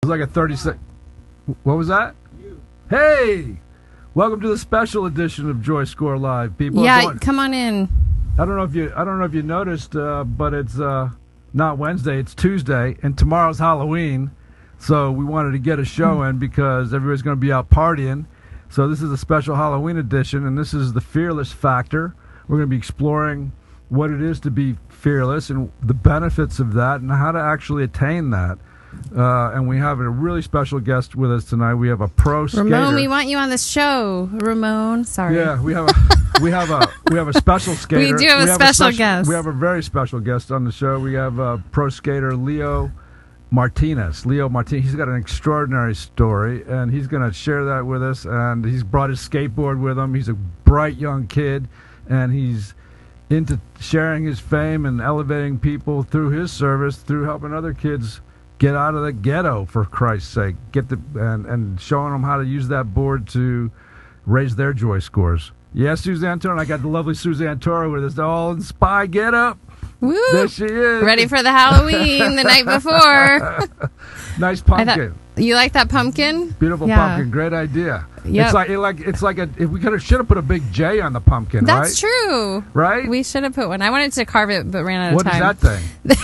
It was like a 30-second. What was that? Hey! Welcome to the special edition of Joy Score Live, people. Yeah, come on in. I don't know if you noticed, but it's not Wednesday, it's Tuesday, and tomorrow's Halloween. So we wanted to get a show in because everybody's going to be out partying. So this is a special Halloween edition, and this is the Fearless Factor. We're going to be exploring what it is to be fearless and the benefits of that and how to actually attain that. And we have a really special guest with us tonight. We have a pro skater. Ramon, we want you on the show. Ramon, sorry. Yeah, we have a special skater. We do have a special guest. We have a very special guest on the show. We have pro skater Leo Martinez. He's got an extraordinary story, and he's going to share that with us. And he's brought his skateboard with him. He's a bright young kid, and he's into sharing his fame and elevating people through his service, through helping other kids get out of the ghetto, for Christ's sake. And showing them how to use that board to raise their joy scores. Yes, Suzanne Toro. I got the lovely Suzanne Toro with us, all in spy get up. Woo! There she is. Ready for the Halloween the night before. Nice pumpkin. You like that pumpkin? Beautiful pumpkin. Great idea. Yep. It's like if we should have put a big J on the pumpkin. That's right? true. Right? We should have put one. I wanted to carve it, but ran out of time. What is that thing?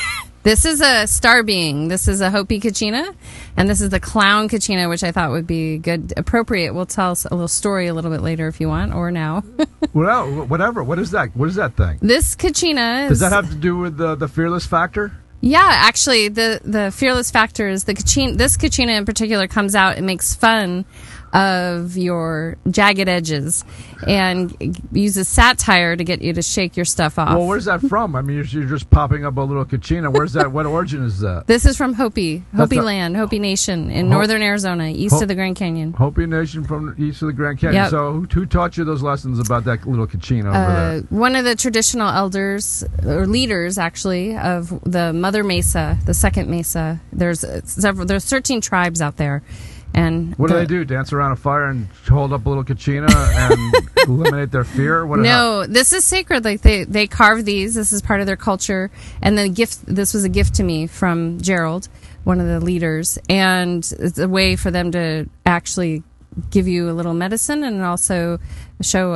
This is a star being. This is a Hopi Kachina, and this is the clown Kachina, which I thought would be good, appropriate. We'll tell us a little story a little bit later if you want, or now. Well, whatever. What is that? What is that thing? This Kachina Does that have to do with the fearless factor? Yeah, actually, the fearless factor is the Kachina. This Kachina in particular comes out and makes fun of your jagged edges and uses satire to get you to shake your stuff off. Well, where's that from? I mean, you're just popping up a little Kachina. Where's that? What origin is that? This is from Hopi land, Hopi Nation in northern Arizona, east of the Grand Canyon. Hopi Nation from east of the Grand Canyon. Yep. So who taught you those lessons about that little Kachina over there? One of the traditional elders, or leaders actually, of the Mother Mesa, the second Mesa. There's 13 tribes out there. And what do they do? Dance around a fire and hold up a little Kachina and eliminate their fear? No, this is sacred. Like they carve these. This is part of their culture. And the gift. This was a gift to me from Gerald, one of the leaders, and it's a way for them to actually give you a little medicine and also show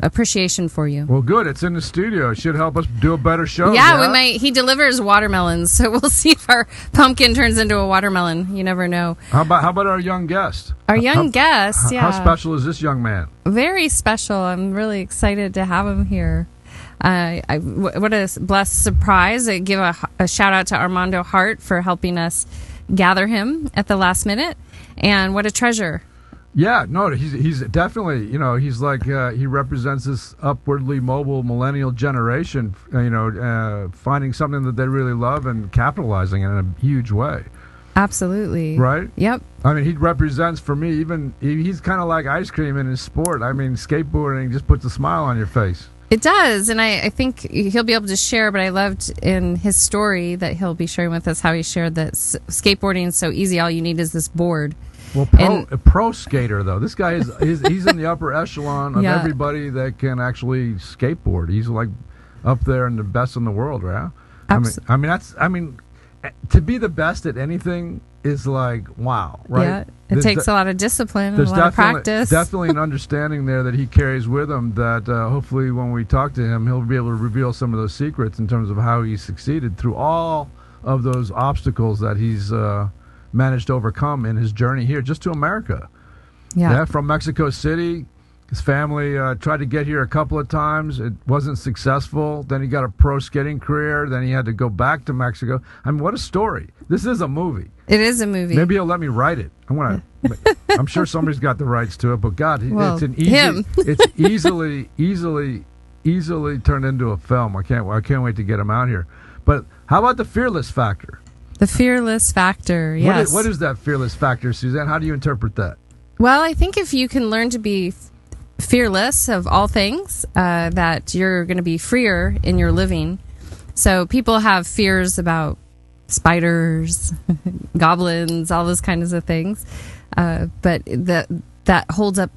appreciation for you. Well, good. It's in the studio. It should help us do a better show. Yeah, we might. He delivers watermelons, so we'll see if our pumpkin turns into a watermelon. You never know. How about our young guest? Our young guest, yeah. How special is this young man? Very special. I'm really excited to have him here. What a blessed surprise. I give a shout out to Armando Hart for helping us gather him at the last minute. And what a treasure. Yeah, no, he's definitely, he's like, he represents this upwardly mobile millennial generation, finding something that they really love and capitalizing in a huge way. Absolutely. Right? Yep. I mean, he represents, for me, he's kind of like ice cream in his sport. I mean, skateboarding just puts a smile on your face. It does, and I think he'll be able to share, but I loved in his story that he'll be sharing with us how he shared that skateboarding is so easy. All you need is this board. Well, a pro skater though. This guy he's in the upper echelon of everybody that can actually skateboard. He's like up there and the best in the world, right? I mean, to be the best at anything is like wow, right? Yeah, it takes a lot of discipline and a lot of practice. Definitely an understanding there that he carries with him that hopefully when we talk to him, he'll be able to reveal some of those secrets in terms of how he succeeded through all of those obstacles that he's managed to overcome in his journey here just to America. Yeah, from Mexico City. His family tried to get here a couple of times. It wasn't successful. Then he got a pro skating career. Then he had to go back to Mexico. I mean, what a story. This is a movie. It is a movie. Maybe he'll let me write it. I'm sure somebody's got the rights to it, but God, it's easily turned into a film. I can't wait to get him out here. But how about the fearless factor? The fearless factor, yes. What is that fearless factor, Suzanne? How do you interpret that? Well, I think if you can learn to be fearless of all things, that you're going to be freer in your living. So people have fears about spiders, goblins, all those kinds of things. But that holds up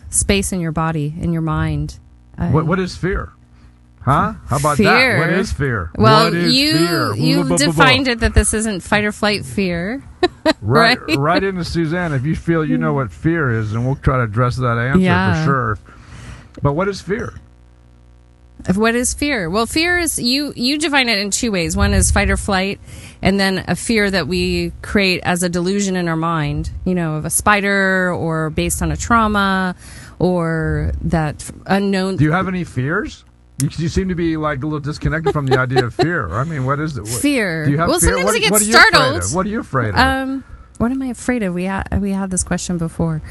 space in your body, in your mind. What is fear? Huh? How about fear. That? What is fear? Well, what is fear? you defined it that this isn't fight or flight fear. Right into Suzanne if you feel you know what fear is, and we'll try to address that answer for sure. But what is fear? What is fear? Well, fear is you define it in two ways. One is fight or flight, and then a fear that we create as a delusion in our mind, of a spider or based on a trauma or that unknown. Do you have any fears? You seem to be like a little disconnected from the idea of fear. I mean, what is it? Fear. Do you have fear? Sometimes I get startled. What are you afraid of? What am I afraid of? We had this question before.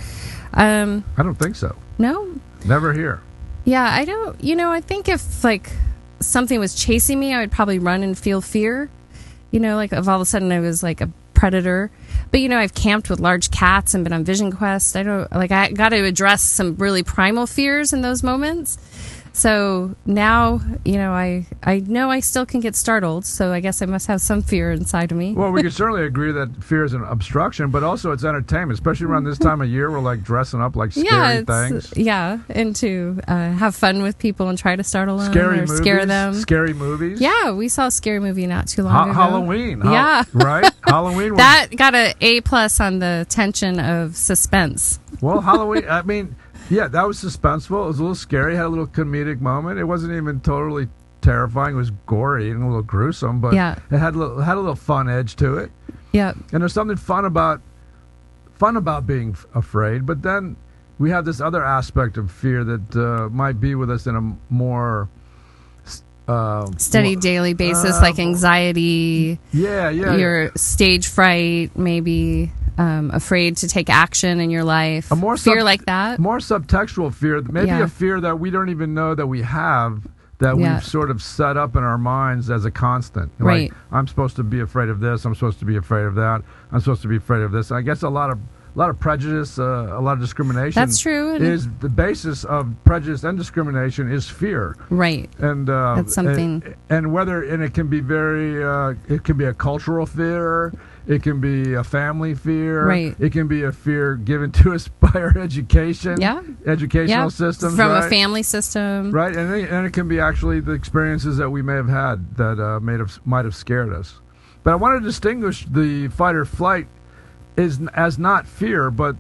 I don't think so. No? Never here. Yeah, I don't. I think if like something was chasing me, I would probably run and feel fear. Like if all of a sudden I was like a predator. But I've camped with large cats and been on vision quests. I got to address some really primal fears in those moments. So now, I know I still can get startled, so I guess I must have some fear inside of me. Well, we can certainly agree that fear is an obstruction, but also it's entertainment, especially around this time of year. We're like dressing up like scary things. Yeah, and to have fun with people and try to startle them scare them. Scary movies? Yeah, we saw a scary movie not too long ago. Halloween. Right? Halloween. That got an A+ on the tension of suspense. Well, Halloween, I mean... Yeah, that was suspenseful. It was a little scary. Had a little comedic moment. It wasn't even totally terrifying. It was gory and a little gruesome, but it had a little fun edge to it. Yeah. And there's something fun about being afraid. But then we have this other aspect of fear that might be with us in a more steady daily basis, like anxiety. Yeah. Your stage fright, maybe. Afraid to take action in your life. A more fear like that. More subtextual fear. Maybe a fear that we don't even know that we have, that we've sort of set up in our minds as a constant. Right. Like, I'm supposed to be afraid of this. I'm supposed to be afraid of that. I'm supposed to be afraid of this. I guess a lot of prejudice, a lot of discrimination. That's true. Is the basis of prejudice and discrimination is fear. Right. And that's something. And it can be it can be a cultural fear. It can be a family fear. Right. It can be a fear given to us by our education. Yeah. Educational systems. From a family system. Right. And it can be actually the experiences that we may have had that might have scared us. But I want to distinguish the fight or flight as not fear, but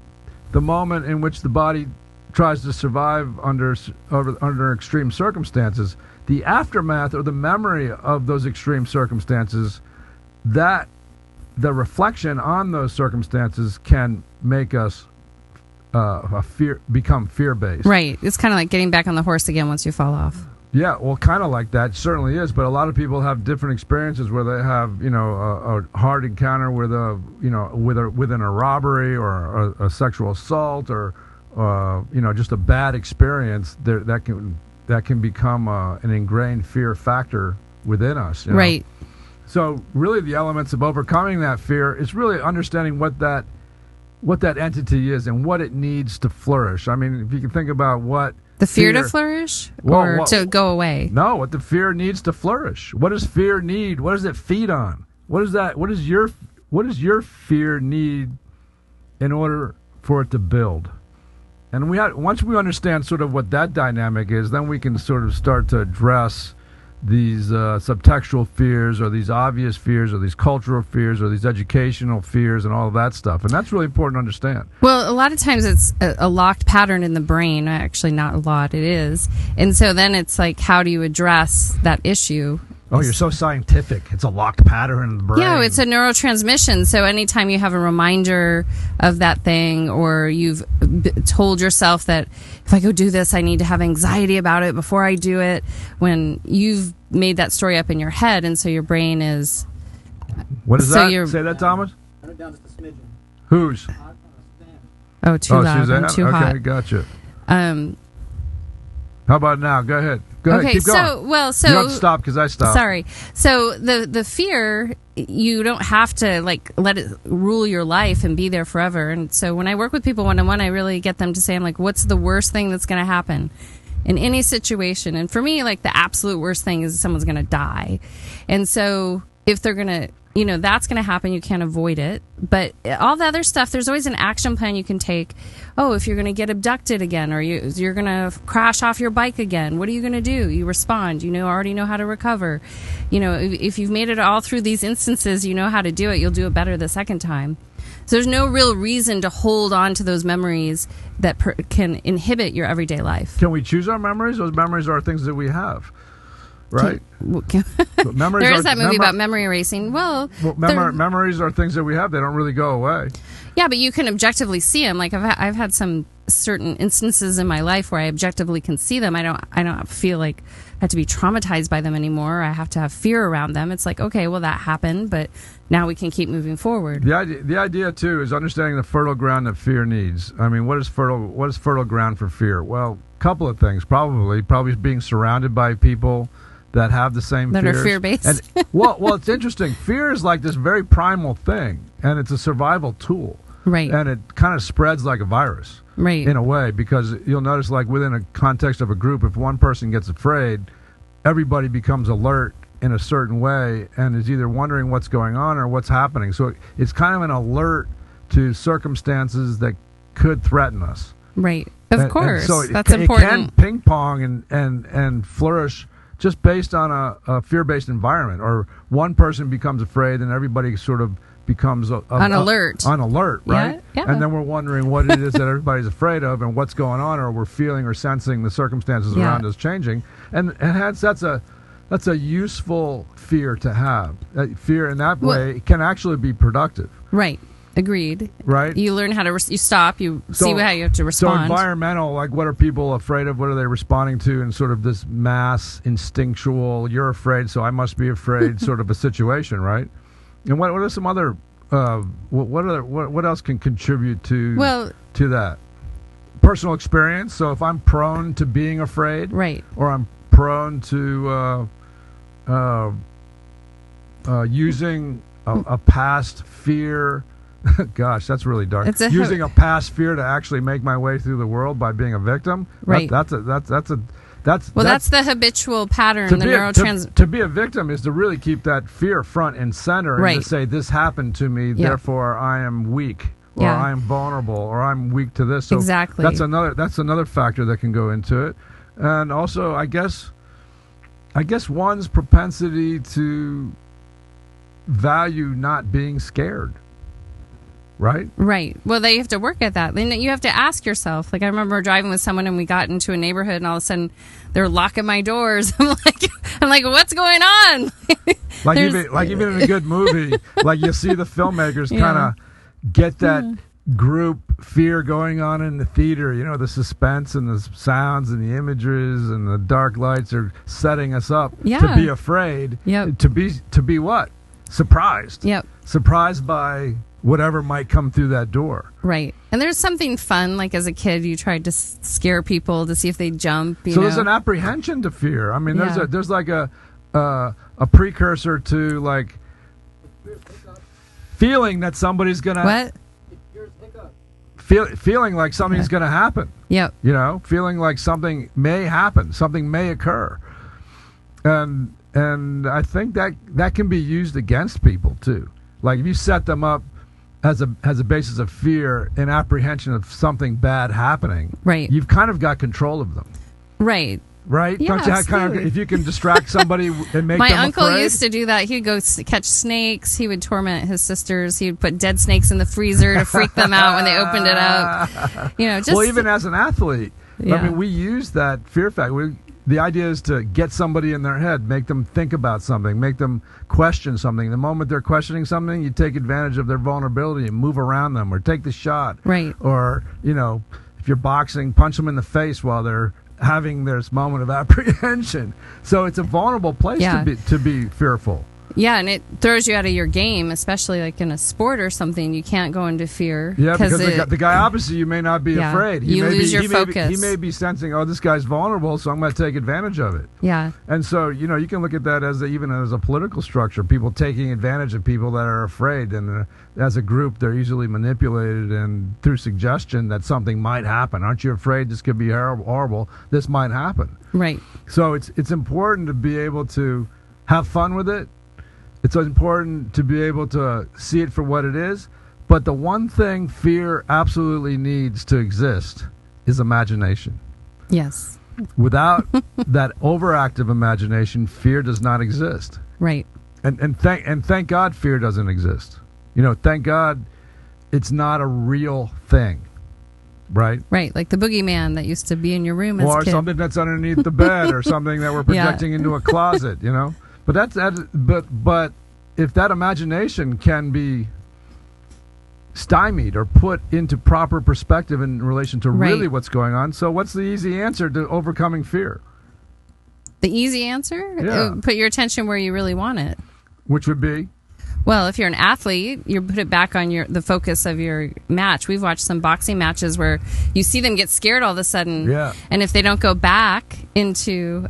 the moment in which the body tries to survive under extreme circumstances. The aftermath or the memory of those extreme circumstances, that the reflection on those circumstances can make us become fear-based. Right. It's kind of like getting back on the horse again once you fall off. Yeah, well, kind of like that. Certainly is. But a lot of people have different experiences where they have, a hard encounter with within a robbery or a sexual assault or, just a bad experience that can become an ingrained fear factor within us. Right. So really the elements of overcoming that fear is really understanding what that entity is and what it needs to flourish. I mean, if you can think about what the fear to flourish or to go away. No, what the fear needs to flourish. What does fear need? What does it feed on? What is that? What does your fear need in order for it to build. And once we understand sort of what that dynamic is, then we can sort of start to address these subtextual fears, or these obvious fears, or these cultural fears, or these educational fears, and all of that stuff. And that's really important to understand. Well, a lot of times it's a locked pattern in the brain. Actually, not a lot, it is. And so then it's like, how do you address that issue? Oh, you're so scientific. It's a locked pattern in the brain. Yeah, it's a neurotransmission. So anytime you have a reminder of that thing, or you've told yourself that if I go do this, I need to have anxiety about it before I do it, when you've made that story up in your head, and so your brain is... What is that? Say that, Thomas? Turn it down just a smidgen. Whose? Oh, too loud. Suzanne? I'm too hot. Okay, gotcha. How about now? Go ahead. Okay, keep going. so you don't have to stop because I stopped. Sorry. So the fear, you don't have to like let it rule your life and be there forever. And so when I work with people one-on-one, I really get them to say, I'm like, what's the worst thing that's going to happen in any situation? And for me, like, the absolute worst thing is someone's going to die. And so if they're going to, that's going to happen. You can't avoid it. But all the other stuff, there's always an action plan you can take. Oh, if you're going to get abducted again, or you're going to crash off your bike again, what are you going to do? You respond. Already know how to recover. If you've made it all through these instances, you know how to do it. You'll do it better the second time. So there's no real reason to hold on to those memories that can inhibit your everyday life. Can we choose our memories? Those memories are things that we have. Right. There is that movie about memory erasing. Memories are things that we have. They don't really go away. Yeah, but you can objectively see them. Like I've had some certain instances in my life where I objectively can see them. I don't feel like I have to be traumatized by them anymore. I have to have fear around them. It's like, okay, well, that happened, but now we can keep moving forward. The idea too is understanding the fertile ground that fear needs. I mean, what is fertile ground for fear? Well, a couple of things. Probably being surrounded by people that have the same that fears. Are fear-based. And, well, it's interesting. Fear is like this very primal thing, and it's a survival tool. Right. And it kind of spreads like a virus. Right. In a way, because you'll notice, like, within a context of a group, if one person gets afraid, everybody becomes alert in a certain way and is either wondering what's going on or what's happening. So it's kind of an alert to circumstances that could threaten us. Right. Of course. So that's important. It can ping pong and flourish just based on a fear-based environment, or one person becomes afraid and everybody sort of becomes on alert, right? Yeah. And then we're wondering what it is that everybody's afraid of and what's going on, or we're feeling or sensing the circumstances around us changing. And hence that's a useful fear to have. Fear in that way can actually be productive. Right. Agreed. Right. You learn how to you stop. You see how you have to respond. So environmental, like, what are people afraid of? What are they responding to? In sort of this mass instinctual, you're afraid, so I must be afraid sort of a situation, right? And what are some other what else can contribute to that? Personal experience. So if I'm prone to being afraid, right, or I'm prone to using a past fear. Gosh, that's really dark. Using a past fear to actually make my way through the world by being a victim. Right. That's the habitual pattern. To be a victim is to really keep that fear front and center, and to say, this happened to me, therefore I am weak, or I am vulnerable, or I'm weak to this. So exactly. That's another factor that can go into it. And also, I guess one's propensity to value not being scared. Right? Right. Well, they have to work at that. Then you have to ask yourself. Like, I remember driving with someone and we got into a neighborhood and all of a sudden they're locking my doors. I'm like, what's going on? even in a good movie, like, you see the filmmakers kind of get that group fear going on in the theater. The suspense and the sounds and the images and the dark lights are setting us up to be afraid. Yep. To be what? Surprised. Yep. Surprised by whatever might come through that door. Right. And there's something fun, like as a kid, you tried to scare people to see if they'd jump. There's an apprehension to fear. I mean, there's like a precursor to, like, feeling that somebody's gonna feeling like something's gonna happen. Yep. Feeling like something may happen, something may occur, and I think that can be used against people too. Like, if you set them up has a basis of fear and apprehension of something bad happening, Right. you've kind of got control of them. Right. Right? Yeah, Don't you have kind of, absolutely. if you can distract somebody and make My them uncle afraid? used to do that. He'd go catch snakes. He would torment his sisters. He would put dead snakes in the freezer to freak them out when they opened it up. Just well, even as an athlete, Yeah. I mean, we use that fear factor. The idea is to get somebody in their head, make them think about something, make them question something. The moment they're questioning something, you take advantage of their vulnerability and move around them, or take the shot. Right. Or, if you're boxing, punch them in the face while they're having this moment of apprehension. So it's a vulnerable place Yeah. to be fearful. Yeah, and it throws you out of your game, especially like in a sport or something. You can't go into fear. Yeah, because the guy opposite you may not be Yeah. afraid. You lose your he focus. He may be sensing, oh, this guy's vulnerable, so I'm going to take advantage of it. Yeah. And so, you can look at that even as a political structure, people taking advantage of people that are afraid. And as a group, they're easily manipulated and through suggestion that something might happen. Aren't you afraid this could be horrible? This might happen. Right. So it's important to be able to have fun with it. It's important to be able to see it for what it is. But the one thing fear absolutely needs to exist is imagination. Yes. Without that overactive imagination, fear does not exist. Right. And thank God fear doesn't exist. Thank God it's not a real thing. Right? Right. Like the boogeyman that used to be in your room as a Or kid. something that's underneath the bed, or something that we're projecting into a closet, But but if that imagination can be stymied or put into proper perspective in relation to really Right. what's going on, so what's the easy answer to overcoming fear? The easy answer? Yeah. Put your attention where you really want it. Which would be? Well, if you're an athlete, you put it back on the focus of your match. We've watched some boxing matches where you see them get scared all of a sudden. Yeah. And if they don't go back into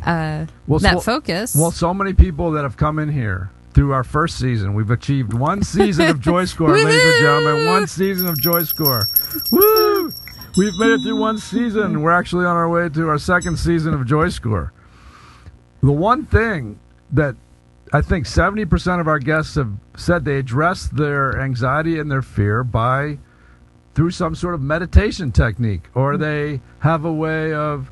focus. Well, so many people that have come in here through our first season, we've achieved one season of JoyScore, ladies and gentlemen. One season of JoyScore. Woo! We've made it through one season. We're actually on our way to our second season of JoyScore. The one thing that I think 70% of our guests have said they address their anxiety and their fear through some sort of meditation technique, or they have a way of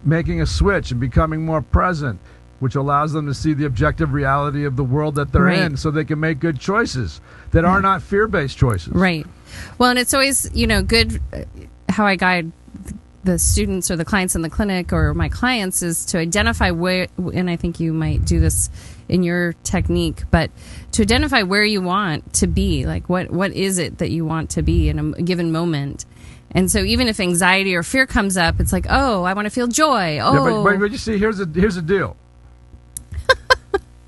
making a switch and becoming more present, which allows them to see the objective reality of the world that they're Right. in, so they can make good choices that are not fear-based choices. Right. Well, and it's always, good how I guide the students or the clients in the clinic or my clients is to identify where, and I think you might do this in your technique, but to identify where you want to be, like what is it that you want to be in a given moment. And so even if anxiety or fear comes up, it's like, oh, I want to feel joy. Oh, Yeah, but you see, here's the deal.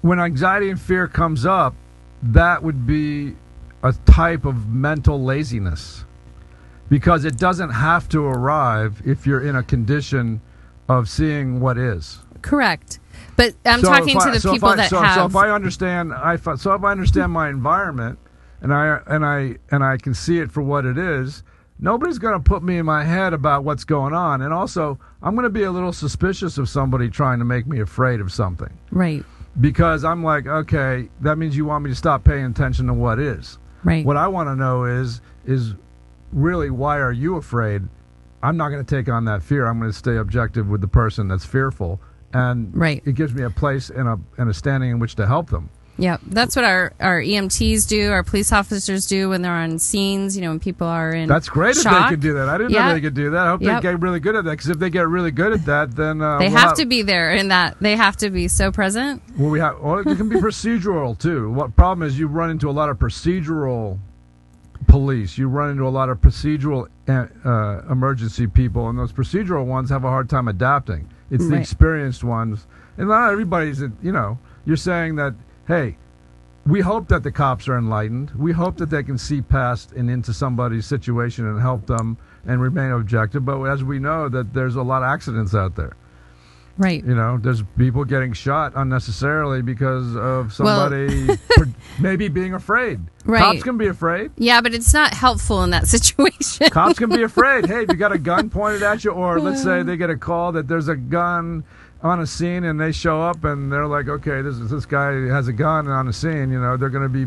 When anxiety and fear comes up, that would be a type of mental laziness, because it doesn't have to arrive if you're in a condition of seeing what is. correct. But I'm talking to the people that have. So if I understand, my environment, and I can see it for what it is, nobody's going to put me in my head about what's going on. And also, I'm going to be a little suspicious of somebody trying to make me afraid of something. Right. Because I'm like, okay, that means you want me to stop paying attention to what is. Right. What I want to know is really, why are you afraid? I'm not going to take on that fear. I'm going to stay objective with the person that's fearful. And Right. it gives me a place and a standing in which to help them. Yeah, that's what our EMTs do, our police officers do when they're on scenes, when people are in That's great shock. if they can do that. I didn't know they could do that. I hope Yep. they get really good at that, because if they get really good at that, then... They have to be there in that. They have to be so present. Well, it can be procedural, too. What problem is you run into a lot of procedural police. You run into a lot of procedural emergency people, and those procedural ones have a hard time adapting. It's the Right. experienced ones. And not everybody's, you're saying that, hey, we hope that the cops are enlightened. We hope that they can see past and into somebody's situation and help them and remain objective. But as we know, that there's a lot of accidents out there. Right. There's people getting shot unnecessarily because of somebody maybe being afraid. Right. Cops can be afraid. Yeah, but it's not helpful in that situation. Cops can be afraid. Hey, if you got a gun pointed at you, or let's say they get a call that there's a gun on a scene, and they show up and they're like, okay, this guy has a gun on a scene. They're going to be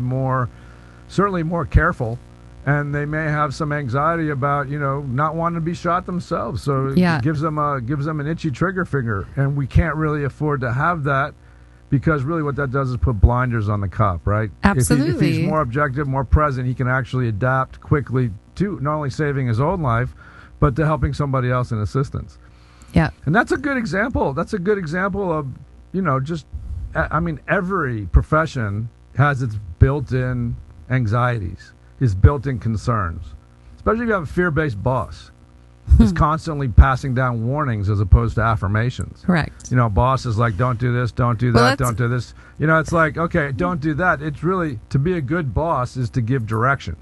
certainly more careful. and they may have some anxiety about, not wanting to be shot themselves. So Yeah. it gives them an itchy trigger finger, and we can't really afford to have that, because really what that does is put blinders on the cop, right? Absolutely. If he's more objective, more present, he can actually adapt quickly to not only saving his own life, but to helping somebody else in assistance. Yeah. And that's a good example. That's a good example of, every profession has its built-in anxieties, its built-in concerns, especially if you have a fear-based boss who's constantly passing down warnings as opposed to affirmations. Correct. Boss is like, don't do this, don't do that, don't do this. It's like, okay, don't do that. It's really, to be a good boss is to give direction.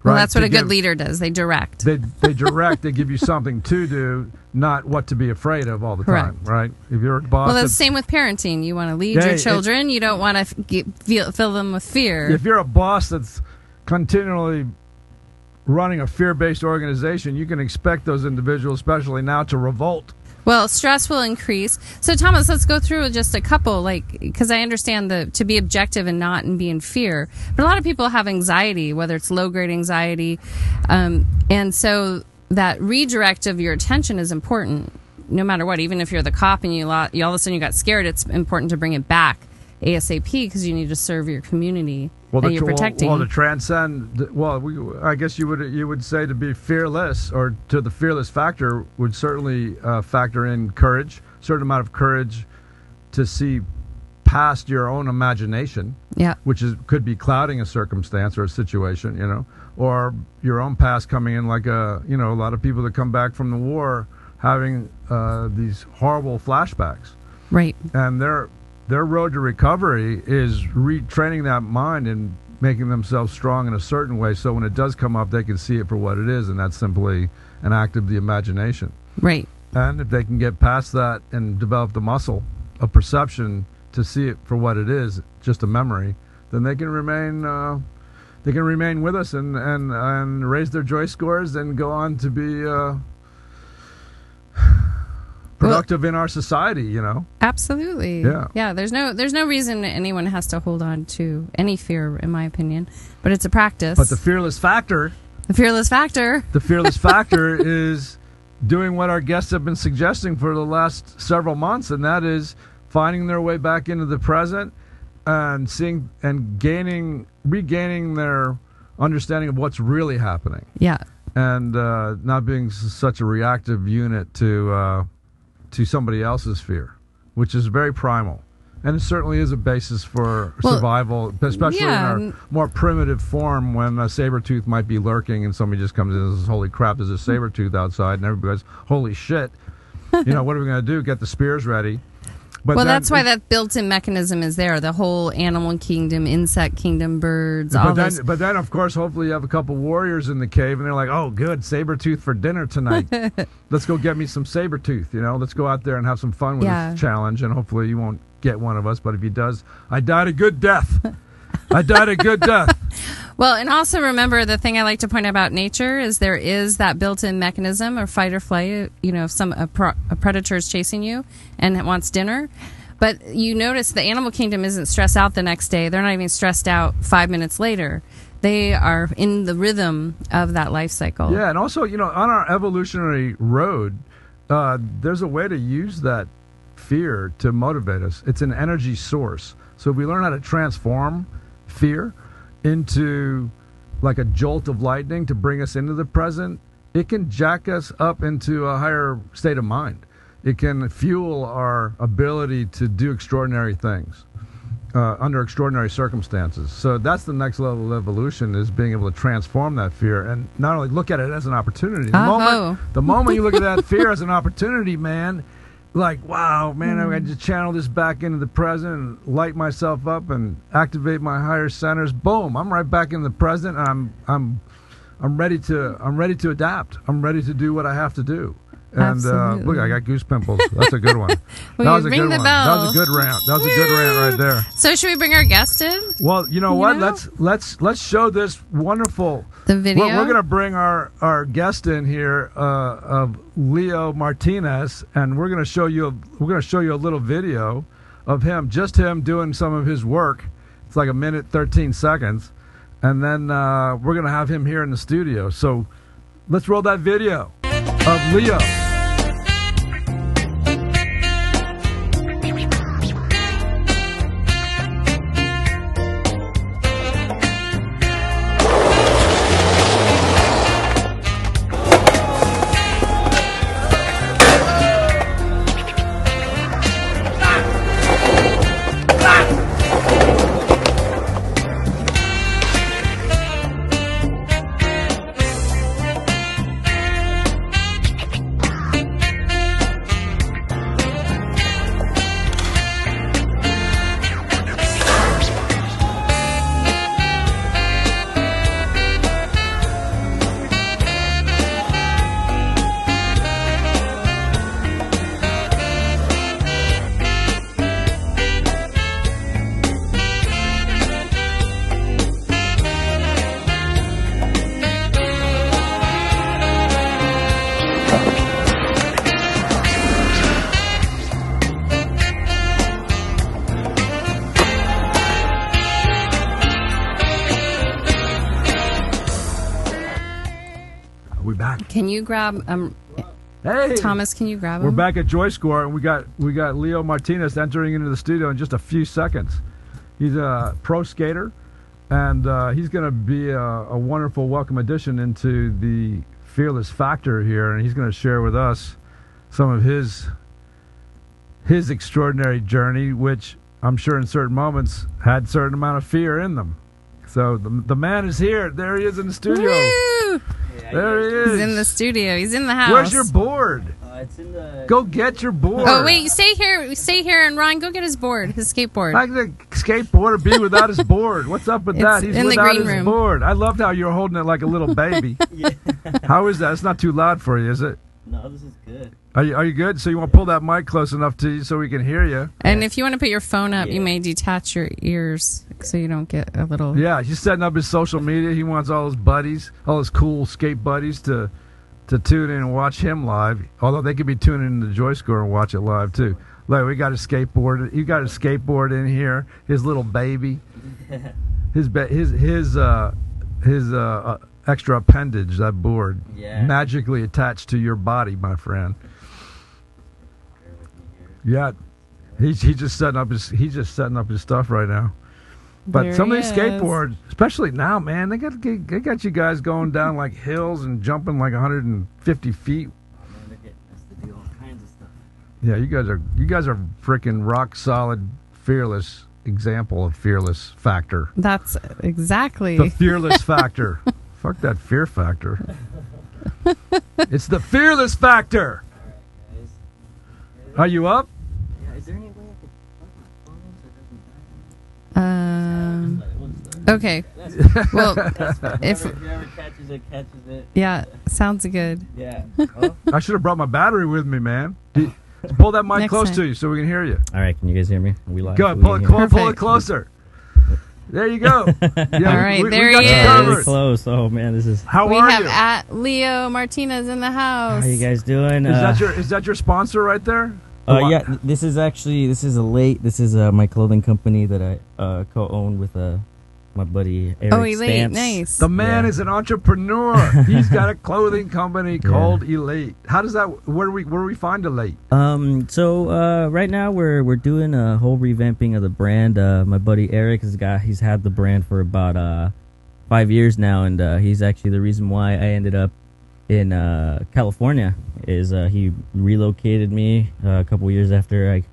Well, right? that's what a good leader does. They direct. They direct. They give you something to do, not what to be afraid of all the time, right? If you're a boss, well, that's the same with parenting. You want to lead your children. You don't want to fill them with fear. If you're a boss that's continually running a fear-based organization, you can expect those individuals, especially now, to revolt. Well, stress will increase. So, Thomas, let's go through just a couple, because I understand to be objective and not and be in fear. But a lot of people have anxiety, whether it's low-grade anxiety. And so that redirect of your attention is important, no matter what. Even if you're the cop and you all of a sudden you got scared, it's important to bring it back ASAP, because you need to serve your community that you're protecting. Well, to transcend, I guess you would say to be fearless, or to the fearless factor, would certainly factor in courage, certain amount of courage to see past your own imagination, which could be clouding a circumstance or a situation, or your own past coming in, like a lot of people that come back from the war having these horrible flashbacks, right? And their road to recovery is retraining that mind and making themselves strong in a certain way, so when it does come up, they can see it for what it is, and that's simply an act of the imagination. Right. And if they can get past that and develop the muscle of perception to see it for what it is, just a memory, then they can remain with us and raise their joy scores and go on to be productive in our society, Absolutely. Yeah. There's no reason anyone has to hold on to any fear, in my opinion, but it's a practice. But the fearless factor is doing what our guests have been suggesting for the last several months, and that is finding their way back into the present and seeing and regaining their understanding of what's really happening. Yeah. And not being such a reactive unit to somebody else's fear, which is very primal. And it certainly is a basis for survival, especially in our more primitive form, when a saber-tooth might be lurking and somebody just comes in and says, holy crap, there's a saber-tooth outside, and everybody goes, holy shit. What are we going to do? Get the spears ready. But that's why that built-in mechanism is there. The whole animal kingdom, insect kingdom, birds, all those. But then, of course, hopefully you have a couple warriors in the cave, and they're like, oh, good, saber-tooth for dinner tonight. Let's go get me some saber-tooth, Let's go out there and have some fun with this challenge, and hopefully you won't get one of us, but if he does, I died a good death. I died a good death. Well, and also remember, the thing I like to point out about nature is there is that built-in mechanism of fight or flight. If a predator is chasing you and it wants dinner, but you notice the animal kingdom isn't stressed out the next day. They're not even stressed out 5 minutes later. They are in the rhythm of that life cycle. Yeah, and also, on our evolutionary road, there's a way to use that fear to motivate us. It's an energy source. So if we learn how to transform fear into like a jolt of lightning to bring us into the present, it can jack us up into a higher state of mind. It can fuel our ability to do extraordinary things under extraordinary circumstances. So that's the next level of evolution, is being able to transform that fear and not only look at it as an opportunity. The moment you look at that fear as an opportunity, man, like, wow, man, I just channel this back into the present and light myself up and activate my higher centers. Boom, I'm right back in the present, and I'm ready to adapt. I'm ready to do what I have to do. And look, I got goose pimples. That's a good one. That was a good one. That was a good rant. That was a good rant right there. So should we bring our guest in? Well, you know what? Let's show this wonderful video. We're going to bring our guest in here, of Leo Martinez, and we're going to show you a little video of him doing some of his work. It's like 1 minute 13 seconds. and then we're going to have him here in the studio. So let's roll that video of Leo. Can you grab Hey, Thomas? Can you grab him? we're back at JoyScore, and we got Leo Martinez entering into the studio in just a few seconds. He's a pro skater, and he's going to be a wonderful welcome addition into the Fearless Factor here, and he's going to share with us some of his extraordinary journey, which I'm sure in certain moments had a certain amount of fear in them. So the man is here. There he is in the studio. Woo! There he is. He's in the studio. He's in the house. Where's your board? It's in the... Go get your board. Oh wait, stay here, and Ryan, go get his board, his skateboard. How can a skateboarder be without his board? What's up with that? He's in the without green his room. board. I loved how you're holding it like a little baby. Yeah. How is that? It's not too loud for you, is it? No, this is good. Are you good? So you want to pull that mic close enough to you so we can hear you? And if you want to put your phone up, Yeah. you may detach your ears so you don't get a little. Yeah, he's setting up his social media. He wants all his buddies, all his cool skate buddies to tune in and watch him live. Although they could be tuning in to JoyScore and watch it live too. Like we got his skateboard. He got his skateboard in here. His little baby. His extra appendage, that board, Yeah. magically attached to your body, my friend. Yeah, he's just setting up his stuff right now. But There some of he these is. skateboards, especially now, man, they got you guys going down like hills and jumping like 150 feet. That's the deal. All kinds of stuff. Yeah, you guys are freaking rock solid, fearless example of Fearless Factor. That's exactly. The Fearless Factor. Fuck that Fear Factor. It's the Fearless Factor. Guys. Are you up? Yeah, is there any way I could plug my phone so it doesn't die? Okay. That's Well, fine. if Whoever catches it. yeah, sounds good. Yeah. Oh, I should have brought my battery with me, man. Pull that mic Next close time. to you so we can hear you. All right, can you guys hear me? Are we live? Go So ahead, we pull it, can come hear on, pull it Perfect. closer. There you go. Yeah, All right, there got he you is. covered. Really close. Oh man, this is. How We are have you? at Leo Martinez in the house. How you guys doing? Is that your sponsor right there? Yeah, this is my clothing company that I co-own with my buddy Eric. Oh, Elite, Stantz. nice. The man Yeah. is an entrepreneur. He's got a clothing company called Elite. How does that? Where do we find Elite? So right now we're doing a whole revamping of the brand. My buddy Eric he's had the brand for about 5 years now, and he's actually the reason why I ended up in California. Is he relocated me a couple years after I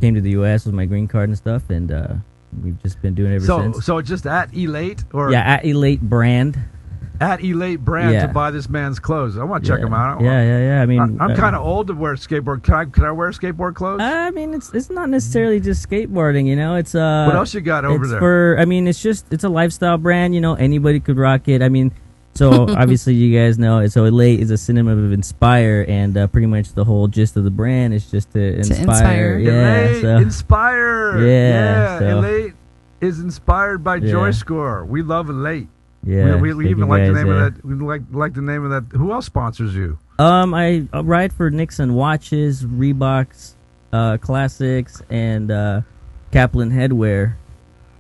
came to the U.S. with my green card and stuff, and we've just been doing it ever since. So just at Elite or Yeah, at Elite Brand. at Elite Brand Yeah. to buy this man's clothes. I want to check Yeah. him out. Yeah. I mean, I'm kind of old to wear skateboard. Can I wear skateboard clothes? I mean, it's not necessarily just skateboarding, you know. It's what else you got over it's there? it's a lifestyle brand, you know. Anybody could rock it. I mean, so obviously you guys know. So Elate is a synonym of inspire, and pretty much the whole gist of the brand is just to inspire. Yeah, Elite, so inspire. Yeah, so- Elite is inspired by Yeah. JoyScore. We love Elite. yeah. we thank even you like the guys, name of that. We like the name of that. Who else sponsors you? I ride for Nixon watches, Reeboks, Classics, and Kaplan Headwear.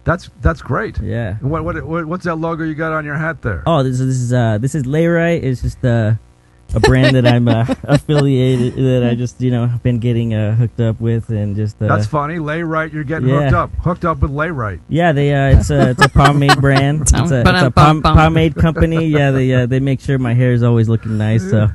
That's great. Yeah. What's that logo you got on your hat there? Oh, this is Layrite. It's just a brand that I'm affiliated, that I just been getting hooked up with, and just that's funny. Layrite, you're getting hooked up with Layrite. Yeah, it's a pomade brand. It's a pomade company. Yeah, they make sure my hair is always looking nice. So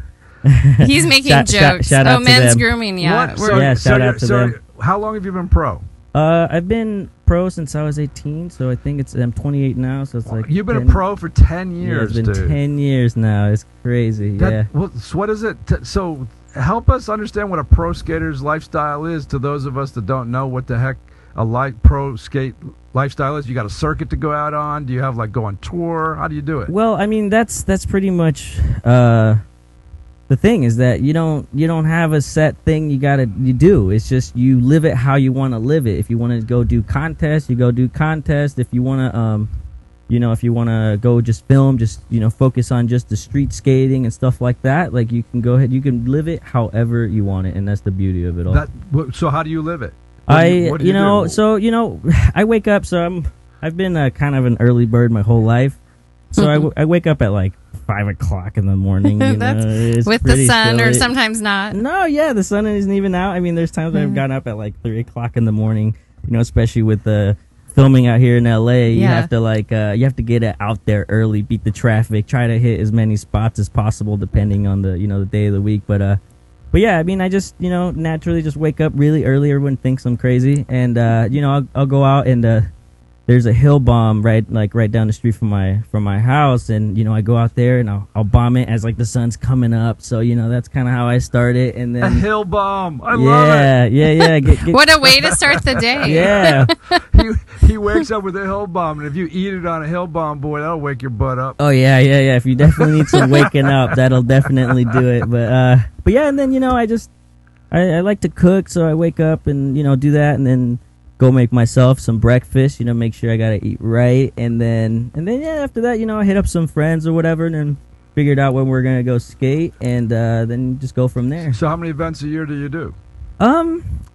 he's making jokes. Shout out to men's them. grooming. Yeah, shout out to them. How long have you been pro? I've been pro since I was 18, so I think I'm 28 now. So it's like you've been a pro for 10 years. Yeah, it's been 10 years now. It's crazy. Well, so what is it? So help us understand what a pro skater's lifestyle is to those of us that don't know what the heck a pro skate lifestyle is. You got a circuit to go out on? Do you have go on tour? How do you do it? Well, I mean that's pretty much the thing is that you don't have a set thing you do. It's just you live it how you want to live it. If you want to go do contests, you go do contests. If you want to if you want to go just film, just focus on just the street skating and stuff like that, you can go ahead, you can live it however you want it, and that's the beauty of it all. So how do you live it? I wake up, so I've been kind of an early bird my whole life. So I wake up at 5 o'clock in the morning. That's with the sun, or sometimes not. No, yeah, the sun isn't even out. I mean, there's times I've gotten up at 3 o'clock in the morning. Especially with the filming out here in LA, you have to get it out there early, beat the traffic, try to hit as many spots as possible, depending on the the day of the week. But yeah, I mean, I just naturally just wake up really early. Everyone thinks I'm crazy, and I'll go out, and there's a hill bomb right down the street from my house, and I go out there and I'll bomb it as the sun's coming up. So that's kind of how I start it. And then a hill bomb, I love it. Yeah. What a way to start the day. Yeah. he wakes up with a hill bomb, and if you eat it on a hill bomb, boy, that'll wake your butt up. Oh yeah. If you definitely need some waking up, that'll definitely do it. But yeah, and then I like to cook, so I wake up and do that, and then go make myself some breakfast, make sure I gotta eat right, and then after that, I hit up some friends or whatever, and then figured out when we're gonna go skate, and then just go from there. So how many events a year do you do?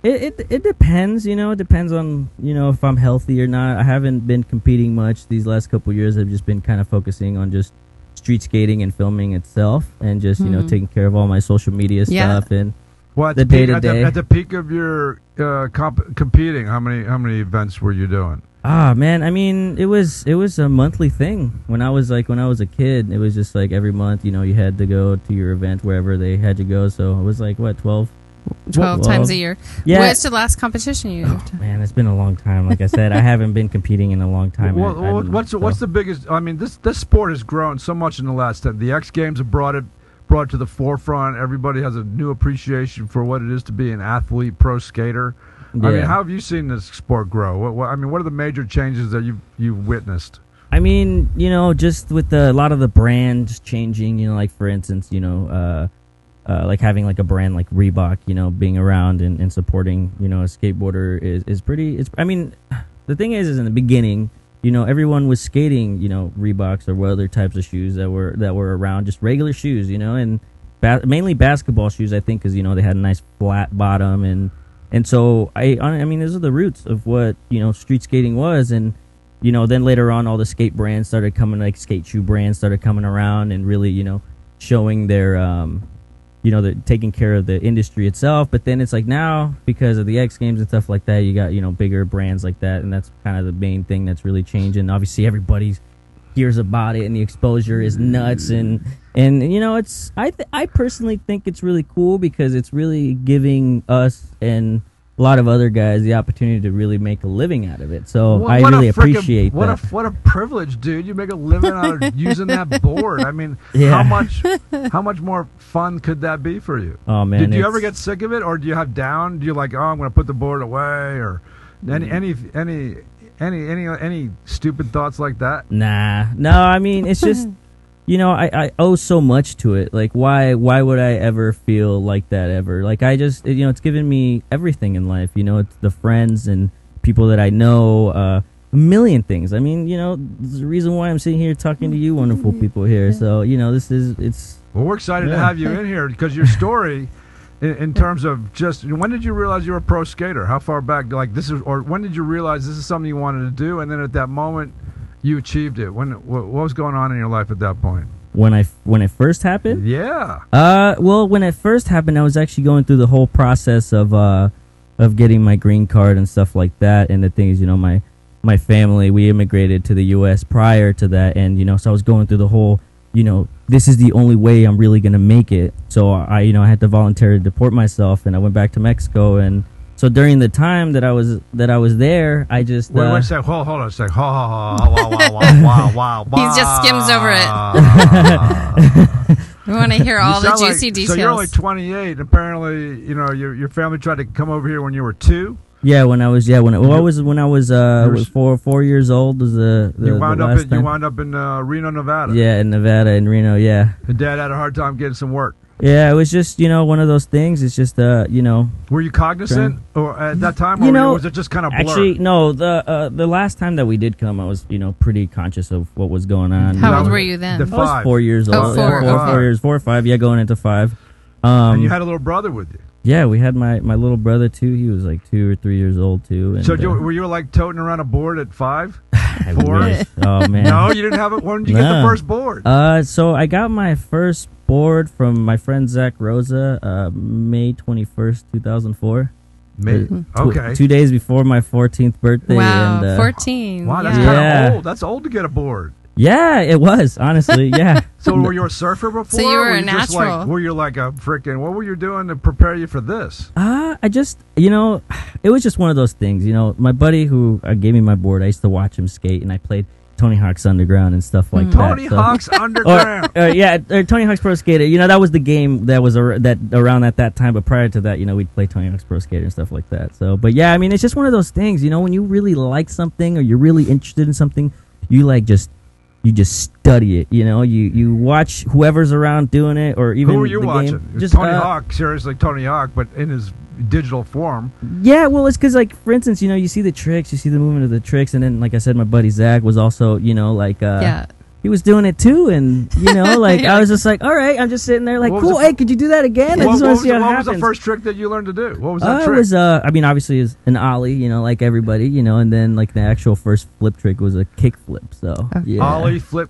It depends, it depends on if I'm healthy or not. I haven't been competing much these last couple years. I've just been kind of focusing on just street skating and filming itself, and just taking care of all my social media stuff and the day to day. At the peak of your competing, how many events were you doing? Ah, man, I mean, it was a monthly thing. When I was a kid, it was just every month, you had to go to your event wherever they had you go. So it was 12 times a year. Yeah. What's the last competition you did? Oh, man, it's been a long time. Like I said, I haven't been competing in a long time. What's the biggest? I mean, this sport has grown so much in the last 10. The X Games have brought it to the forefront. Everybody has a new appreciation for what it is to be an athlete, pro skater. Yeah. I mean, how have you seen this sport grow? What are the major changes that you've witnessed? I mean, just with a lot of the brands changing, for instance, having a brand like Reebok, being around and supporting, a skateboarder is pretty. I mean, the thing is in the beginning, everyone was skating, Reeboks or what other types of shoes that were around, just regular shoes, and mainly basketball shoes, I think, because they had a nice flat bottom, and so I mean, those are the roots of what street skating was, and then later on, all the skate brands started coming, skate shoe brands started coming around and really showing their they're taking care of the industry itself. But then it's now, because of the X Games and stuff like that, you got bigger brands like that, and that's kind of the main thing that's really changing. Obviously, everybody hears about it, and the exposure is nuts, and it's I personally think it's really cool because it's really giving us and a lot of other guys the opportunity to really make a living out of it. So I really appreciate that. What a privilege, dude! You make a living out of using that board. I mean, yeah. how much more fun could that be for you? Oh man, did you ever get sick of it, or do you have down? Do you I'm going to put the board away, or any stupid thoughts like that? Nah, no. I mean, it's just I owe so much to it. Why would I ever feel like that ever? I just it's given me everything in life. It's the friends and people that I know. A million things. I mean, there's a reason why I'm sitting here talking to you wonderful people here. So, it's... Well, we're excited to have you in here because your story in terms of just when did you realize you were a pro skater? How far back? Like this is, or when did you realize this is something you wanted to do? And then at that moment, you achieved it. What was going on in your life at that point? When it first happened? Yeah. Well, when it first happened, I was actually going through the whole process of getting my green card and stuff like that. And the thing is, my family, we immigrated to the U.S. prior to that, and so I was going through the whole, this is the only way I'm really gonna make it. So I had to voluntarily deport myself, and I went back to Mexico. And so during the time that I was there, I just wait a second. Hold on a second. He just skims over it. We want to hear all the juicy details. So you're only 28. Apparently, your family tried to come over here when you were 2. Yeah, when I was 4 years old was you wound up in Reno, Nevada. Yeah, in Nevada, in Reno. Yeah. And Dad had a hard time getting some work. Yeah, it was just one of those things. It's just Were you cognizant or at that time, or was it just kind of blur? Actually, no. The last time that we did come, I was pretty conscious of what was going on. How old were you then? I was 4 years old. Oh, 4. Yeah, 4 years, 4 or 5. Yeah, going into 5. And you had a little brother with you. Yeah, we had my little brother too. He was like 2 or 3 years old too. And, so were you like toting around a board at 5? 4? Oh man. No, you didn't have it. When did you get the first board? So I got my first board from my friend Zach Rosa, May 21st, 2004. Okay. 2 days before my 14th birthday. Wow, and, 14. Wow, that's kind of old. That's old to get a board. Yeah, it was, honestly, yeah. So were you a surfer before? So you were a natural. Were you like a freaking, what were you doing to prepare you for this? I just, it was just one of those things, my buddy who gave me my board, I used to watch him skate, and I played Tony Hawk's Underground and stuff like that. Tony Hawk's Underground. Or Tony Hawk's Pro Skater. That was the game that was around at that time. But prior to that, we'd play Tony Hawk's Pro Skater and stuff like that. So, but yeah, it's just one of those things. When you really like something or you're really interested in something, you just study it. You watch whoever's around doing it, or even who were you the watching? game. Just Tony Hawk, seriously, Tony Hawk, but in his digital form. Yeah, well, it's because, for instance, you see the tricks, you see the movement of the tricks, and then, like I said, my buddy Zach was also, yeah. He was doing it too, and I was just like, all right, I'm just sitting there like, cool. Hey, could you do that again? I just want to see how it happens. What was the first trick that you learned to do? What was that trick? It was, obviously, it was an ollie, like everybody, and then the actual first flip trick was a kick flip. So yeah, ollie, flip,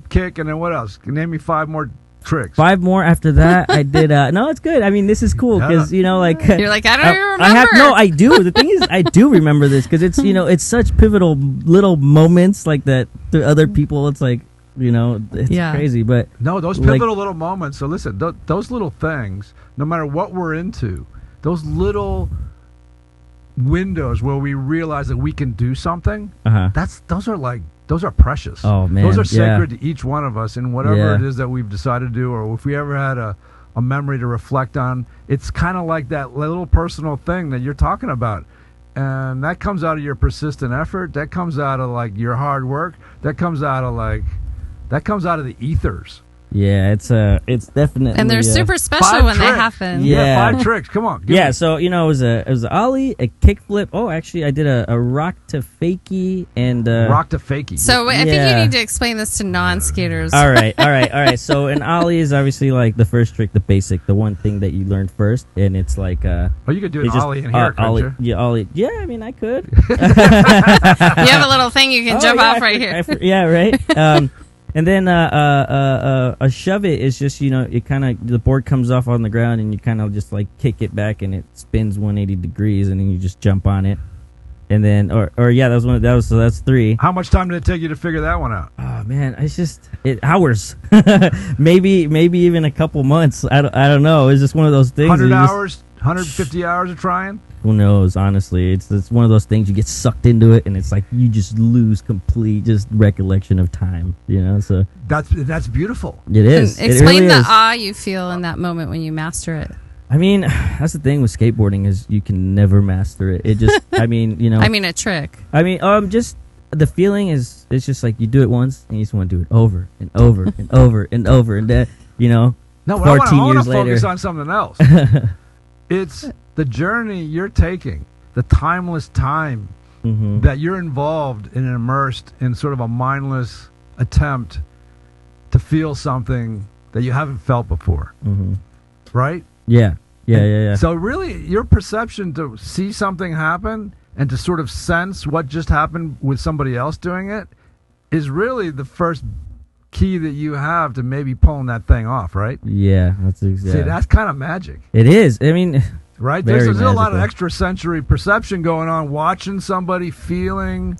kick, and then what else? Name me 5 more tricks. 5 more after that. I did. No, it's good. this is cool because you're like, I don't even remember. I do. The thing is, I do remember this because it's it's such pivotal little moments like that to other people. It's like it's crazy, but no, those pivotal little moments. So listen, those little things, no matter what we're into, those little windows where we realize that we can do something. Those are precious. Oh man, those are sacred to each one of us, and whatever it is that we've decided to do, or if we ever had a memory to reflect on, it's kind of like that little personal thing that you're talking about, and that comes out of your persistent effort. That comes out of your hard work. That comes out of the ethers. Yeah, it's definitely, and they're super special when they happen. Yeah, 5 tricks. Come on. So it was an ollie, a kick flip. Oh, actually, I did a rock to fakie and rock to fakie. So I think you need to explain this to non-skaters. All right. So an ollie is obviously the first trick, the basic, the one thing that you learn first, and it's like you could do an ollie in here, couldn't you? Yeah, ollie. Yeah, I could. You have a little thing you can jump off right here. Yeah, right. And then a shove it is just it kind of, the board comes off on the ground and you kind of just kick it back and it spins 180 degrees and then you just jump on it, and then so that's 3. How much time did it take you to figure that one out? Oh man, it's just hours, maybe even a couple months. I don't know. It's just one of those things. 100 hours, 150 hours of trying. Who knows? Honestly, it's one of those things. You get sucked into it, and it's like you just lose complete just recollection of time. So that's beautiful. It is. Explain it really the is. awe you feel in that moment when you master it. That's the thing with skateboarding is you can never master it. It just, a trick. Just the feeling is, it's just like you do it once and you just want to do it over and over and over and over, and that No, 14 I want years to later. focus on something else. It's the journey you're taking, the timeless time that you're involved and immersed in sort of a mindless attempt to feel something that you haven't felt before. Right? Yeah. Yeah. So really, your perception to see something happen and to sort of sense what just happened with somebody else doing it is really the first key that you have to maybe pulling that thing off, right? Yeah, that's exactly. See, that's kind of magic. It is. I mean, right? Very There's a lot of magical. extrasensory perception going on, watching somebody, feeling,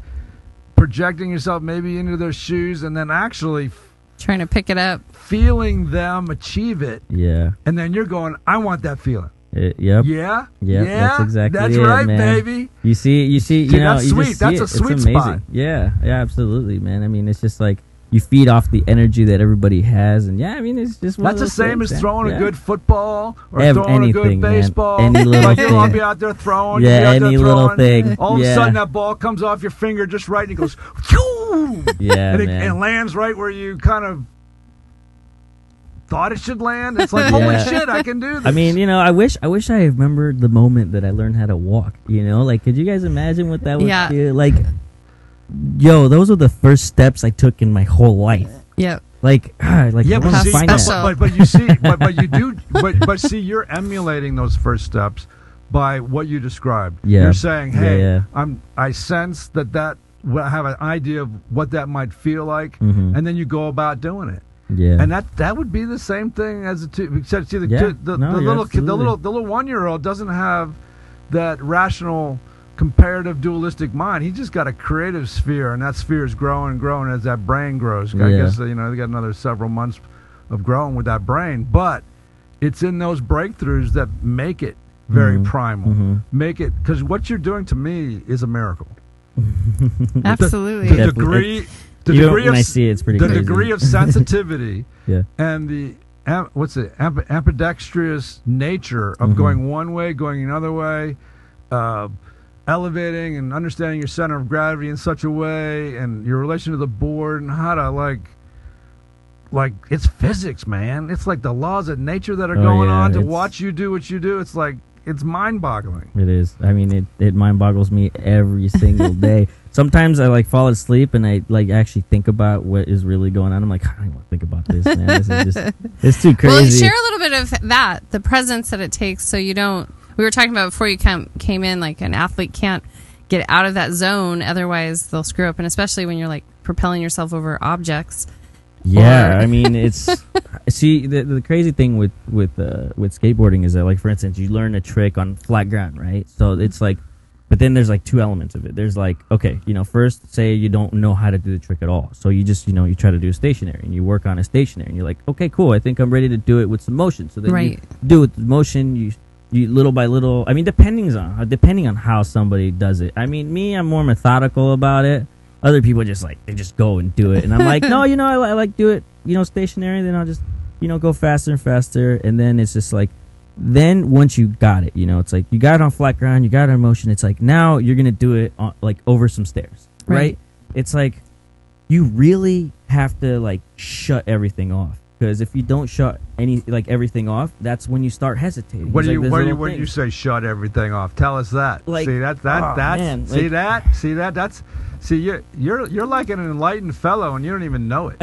projecting yourself maybe into their shoes, and then actually Trying to pick it up. feeling them achieve it. yeah. And then you're going, I want that feeling. Yep. Yeah? Yep, that's exactly That's it, right, man. baby. You see, you See, know, that's you sweet. just see That's a it. sweet It's amazing. spot. Yeah, absolutely, man. I mean, it's just like you feed off the energy that everybody has, and yeah, I mean, it's just one That's of the those same things, as man. throwing Yeah. a good football or throwing a anything, good man. baseball. Any little Like you'll thing. be out there throwing. Yeah, you'll be out there any little throwing. thing. All of a Yeah. sudden, that ball comes off your finger just right, and it goes, phew! Yeah, and it man. lands right where you kind of thought it should land. It's like, holy Yeah. shit, I can do this. I mean, you know, I wish I remembered the moment that I learned how to walk. You know, like, could you guys imagine what that would Yeah. feel like? Yo, those were the first steps I took in my whole life. Yep. Like, yeah, I but wanna see, find special. that. but you see, but you do, but see, you're emulating those first steps by what you described. Yeah. You're saying, hey, Yeah. I sense that I have an idea of what that might feel like, Mhm. and then you go about doing it. Yeah. And that would be the same thing as except see Yeah. the No, you're little kid, the absolutely. little 1-year-old doesn't have that rational comparative dualistic mind. He's just got a creative sphere, and that sphere is growing and growing as that brain grows. I Yeah. guess they got another several months of growing with that brain, but it's in those breakthroughs that make it very Mhm. primal. Mhm. Make it, because what you're doing to me is a miracle. Absolutely. The Definitely. degree, the You don't- degree when of I see it, it's pretty the crazy. degree of sensitivity Yeah. and the ambidextrous nature of Mhm. going one way, going another way, elevating and understanding your center of gravity in such a way, and your relation to the board, and how to like it's physics, man. It's like the laws of nature that are Oh, going yeah, on to it's- watch you do what you do. It's like it's mind-boggling. It is. I mean, it mind boggles me every single day. Sometimes I like fall asleep and I like actually think about what is really going on. I'm like, I don't want to think about this, man. This is just, it's too Well, crazy. share a little bit of that, the presence that it takes, so you don't. We were talking about before you came in, like an athlete can't get out of that zone, otherwise they'll screw up, and especially when you're like propelling yourself over objects. Yeah, Or- I mean, it's see the crazy thing with skateboarding is that, like, for instance, you learn a trick on flat ground, right? So it's like, but then there's like two elements of it. There's like, okay, first say you don't know how to do the trick at all, so you just you try to do a stationary and you work on a stationary and you're like, okay, cool, I think I'm ready to do it with some motion. So then you Right. do it with the motion, you little by little. I mean, depending on how somebody does it. I mean, me, I'm more methodical about it. Other people just they just go and do it, and I'm like, no, I like do it, stationary. Then I'll just, go faster and faster, and then it's just like, then once you got it, it's like you got it on flat ground, you got it in motion. It's like now you're gonna do it on, like over some stairs, right? Right. It's like you really have to shut everything off, because if you don't shut everything off, that's when you start hesitating. What It's do you like there's what do you little when you things. say shut everything off? Tell us that. Like, see that oh, that's man, see like- that that's see you're like an enlightened fellow and you don't even know it.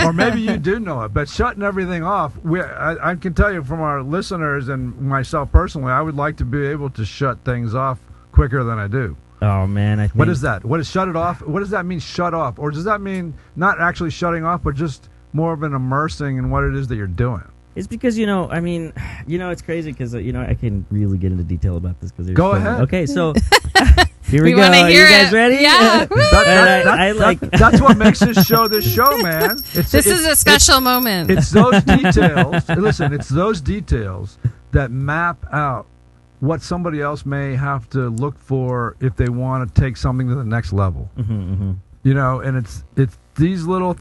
Or maybe you do know it, but shutting everything off, I can tell you from our listeners and myself personally, I would like to be able to shut things off quicker than I do. Oh man, I think What is that? What is shut it off? What does that mean, shut off? Or does that mean not actually shutting off, but just more of an immersing in what it is that you're doing? It's because I mean, it's crazy because I can really get into detail about this because Go ahead. Okay, so here we We go. wanna Are hear you guys it. ready? Yeah. That's what makes this show, man. This is a special moment. It's those details. Listen, it's those details that map out what somebody else may have to look for if they want to take something to the next level. Mm-hmm. And it's these little.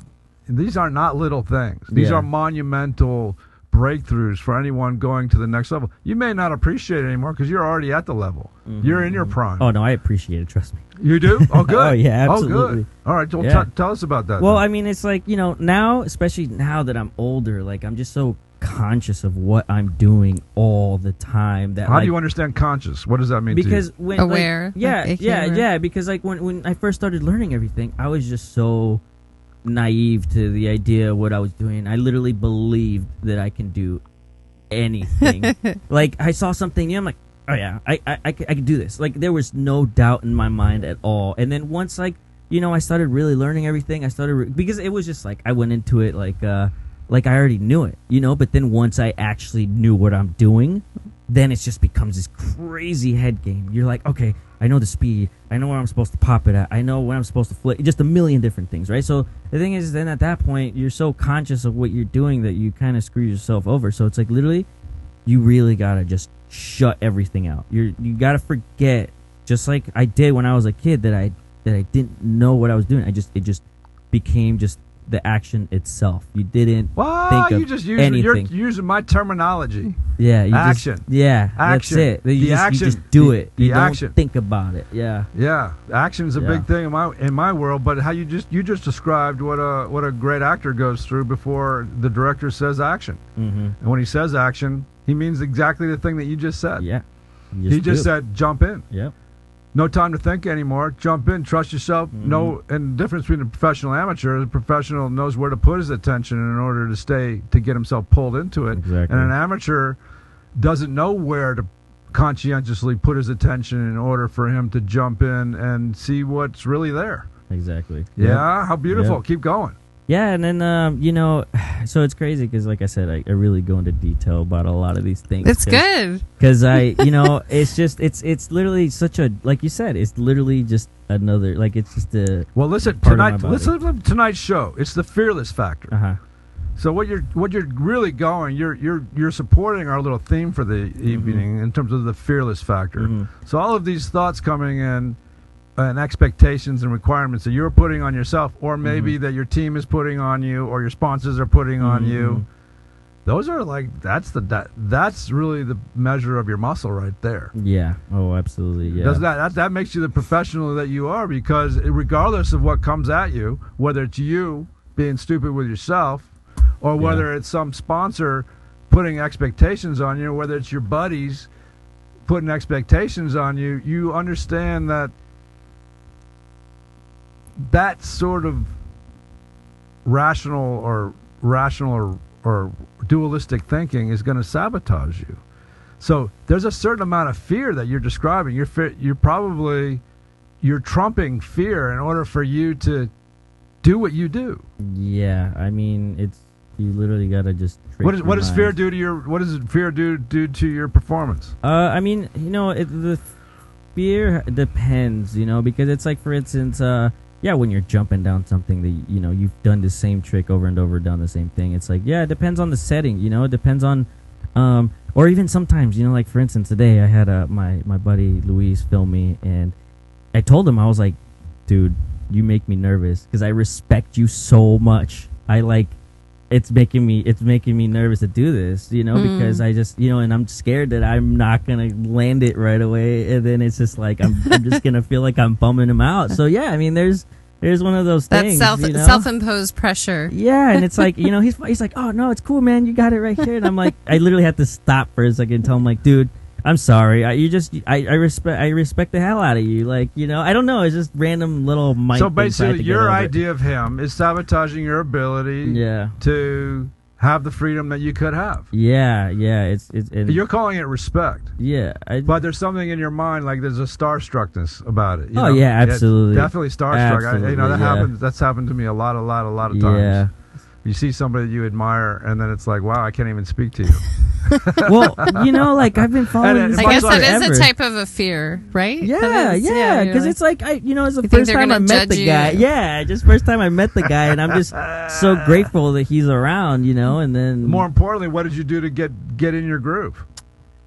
These are not little things. These Yeah. are monumental breakthroughs for anyone going to the next level. You may not appreciate it anymore because you're already at the level. Mm-hmm. You're in your prime. Oh no, I appreciate it. Trust me. You do? Oh, good. Oh, yeah, Oh, absolutely. good. All right, well, Yeah. tell us about that. Well, then. I mean, it's like now, especially now that I'm older, I'm just so conscious of what I'm doing all the time. That How do you understand conscious? What does that mean because to when Aware, yeah, like, yeah, aware. yeah. Because when I first started learning everything, I was just so naive to the idea of what I was doing. I literally believed that I can do anything. Like I saw something new, I'm like, oh yeah, I could do this. Like there was no doubt in my mind at all. And then once like, you know, I started really learning everything. Because it was just like I went into it like I already knew it, you know. But then once I actually knew what I'm doing, then it just becomes this crazy head game. You're like, okay, I know the speed, I know where I'm supposed to pop it at, I know when I'm supposed to flip, just a million different things, right? So the thing is, then at that point, you're so conscious of what you're doing that you kind of screw yourself over. So it's like literally, you really gotta just shut everything out. You gotta forget, just like I did when I was a kid, that I didn't know what I was doing. It just became just the action itself. You didn't think of anything. You're using my terminology. Yeah, action. That's it. You just do it. You don't think about it. Yeah. Yeah, action's a big thing in my world. But how you just described what a great actor goes through before the director says action. Mm-hmm. And when he says action, he means exactly the thing that you just said. Yeah. He just said jump in. Yep. No time to think anymore. Jump in. Trust yourself. Mm-hmm. And the difference between a professional and amateur, the professional knows where to put his attention in order to get himself pulled into it. Exactly. And an amateur doesn't know where to conscientiously put his attention in order for him to jump in and see what's really there. Exactly. Yeah. Yep. How beautiful. Yep. Keep going. Yeah, and then you know, so it's crazy because, like I said, I really go into detail about a lot of these things. It's good because you know, it's just it's literally such a, like you said, it's literally just another, like it's just a. Well, listen listen to tonight's show. It's the fearless factor. Uh-huh. So what you're really going, you're supporting our little theme for the evening in terms of the fearless factor. Mm-hmm. So all of these thoughts coming in, and expectations and requirements that you're putting on yourself, or maybe that your team is putting on you, or your sponsors are putting on you. Those are like that's really the measure of your muscle right there. Yeah. Oh, absolutely. Yeah. Does that makes you the professional that you are, because regardless of what comes at you, whether it's you being stupid with yourself, or whether it's some sponsor putting expectations on you, or whether it's your buddies putting expectations on you, you understand that sort of rational or dualistic thinking is going to sabotage you. So there's a certain amount of fear that you're describing. You're trumping fear in order for you to do what you do. Yeah, I mean, you literally gotta just. What does fear do to your performance? I mean, you know, the fear depends, you know, because it's like, for instance, when you're jumping down something that, you know, you've done the same trick over and over, done the same thing. It's like, yeah, it depends on the setting, you know, it depends on, or even sometimes, you know, like for instance, today I had my buddy Luis film me, and I told him, I was like, dude, you make me nervous because I respect you so much. It's making me nervous to do this, you know, because I just, you know, and I'm scared that I'm not gonna land it right away, and then it's just like I'm just gonna feel like I'm bumming him out. So yeah, I mean, there's one of those things. That's self-imposed pressure. Yeah, and it's like, you know, he's like, oh no, it's cool, man, you got it right here, and I'm like, I literally had to stop for a second and tell him, like, dude, I'm sorry. I respect the hell out of you. Like, you know, I don't know. It's just random little mic. So basically, your idea of him is sabotaging your ability to have the freedom that you could have. Yeah. You're calling it respect. Yeah. But there's something in your mind, like there's a starstruckness about it. Yeah, absolutely. Definitely starstruck. Happens. That's happened to me a lot of times. Yeah. You see somebody that you admire, and then it's like, wow, I can't even speak to you. Well, you know, like I've been following. I guess that is a type of a fear, right? Yeah, because it's like it's the first time I met the guy. Yeah, just first time I met the guy, and I'm just so grateful that he's around, you know. And then, more importantly, what did you do to get in your groove?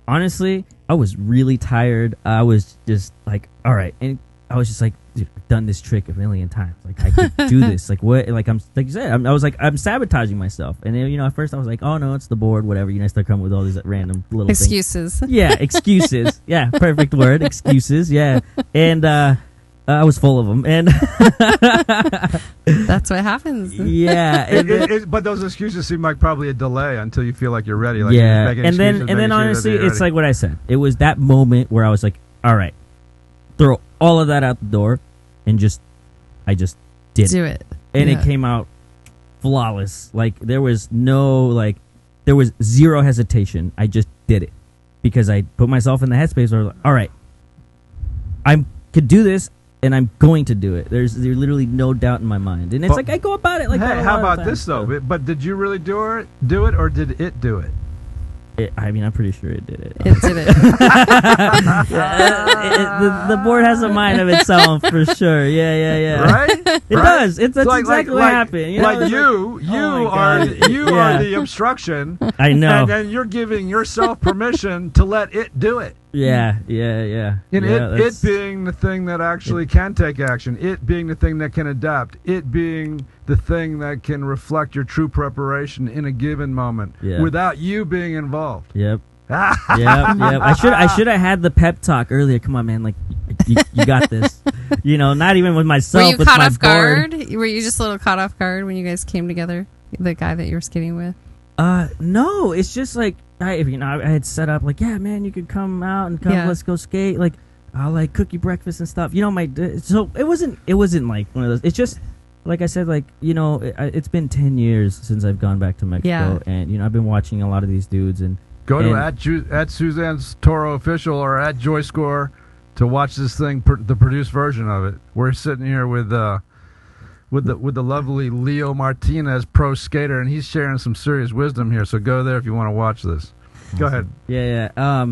Honestly, I was really tired. I was just like, all right, and I was just like, dude, I've done this trick a million times. Like, I could do this. Like, what? Like, like you said, I was like, I'm sabotaging myself. And then, you know, at first I was like, oh no, it's the board, whatever. You know, I start coming with all these random little excuses. Things. Yeah, excuses. Yeah, perfect word, excuses. Yeah, and I was full of them, and that's what happens. Yeah, but those excuses seem like probably a delay until you feel like you're ready. Like, yeah, and then honestly, it's like what I said. It was that moment where I was like, all right, throw all of that out the door, and I just did do it, and it came out flawless. Like there was no like there was zero hesitation. I just did it because I put myself in the headspace where I was like, all right, I could do this and I'm going to do it. There's literally no doubt in my mind. And it's like I go about it like hey, that a how lot of about times, this though? so. But did you really do it or did it do it? I mean, I'm pretty sure it did it. It did it. The board has a mind of its own for sure. Yeah. Right? It does. That's exactly what happened. You know? Like you oh are Yeah. the obstruction. I know. And then you're giving yourself permission to let it do it. Yeah. And Yeah, it being the thing that actually can take action, it being the thing that can adapt, it being the thing that can reflect your true preparation in a given moment without you being involved. Yep. I should have had the pep talk earlier. Come on, man. Like, you got this. You know, not even with myself. Were you with caught my off board. guard? Were you just a little caught off guard when you guys came together? The guy that you were skating with? No. It's just like I had set up like, yeah, man, you could come out and come. Let's go skate. Like, I'll like cook you breakfast and stuff. You know, so it wasn't like one of those. It's just. Like I said, like, you know, it's been 10 years since I've gone back to Mexico, and, you know, I've been watching a lot of these dudes. And go to at Suzanne's Toro Official or at JoyScore to watch this thing, the produced version of it. We're sitting here with the lovely Leo Martinez, pro skater, and he's sharing some serious wisdom here. So go there if you want to watch this. Go ahead. Yeah.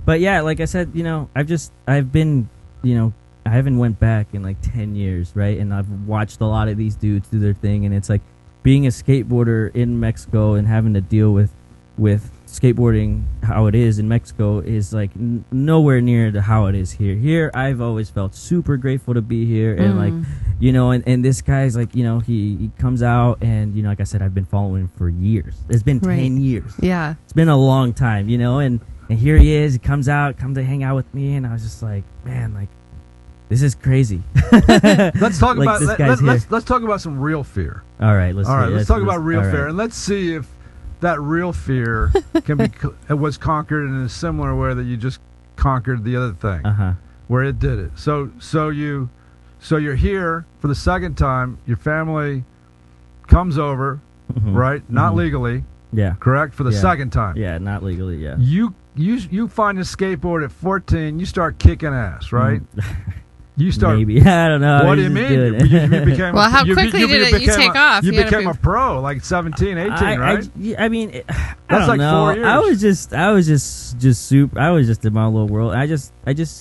But yeah, like I said, you know, I've been, you know, I haven't went back in like 10 years, right? And I've watched a lot of these dudes do their thing, and it's like being a skateboarder in Mexico and having to deal with skateboarding how it is in Mexico is like nowhere near to how it is here. Here, I've always felt super grateful to be here, and like, you know, and this guy's like, you know, he comes out, and, you know, like I said, I've been following him for years. It's been 10 years. Yeah. It's been a long time, you know, and here he is. He comes to hang out with me, and I was just like, man, like, this is crazy. Let's talk like about let's talk about some real fear. All right, let's talk about real fear, right. and let's see if that real fear can be was conquered in a similar way that you just conquered the other thing, where it did it. So you're here for the second time. Your family comes over, right? Not legally, correct? For the second time, not legally, You find a skateboard at 14. You start kicking ass, right? You start. Maybe. I don't know. What do you mean? You became well, how quickly did you take off? You became a pro, like 17, 18, right? I mean, that's don't like know. 4 years. I was just super. I was just in my little world. I just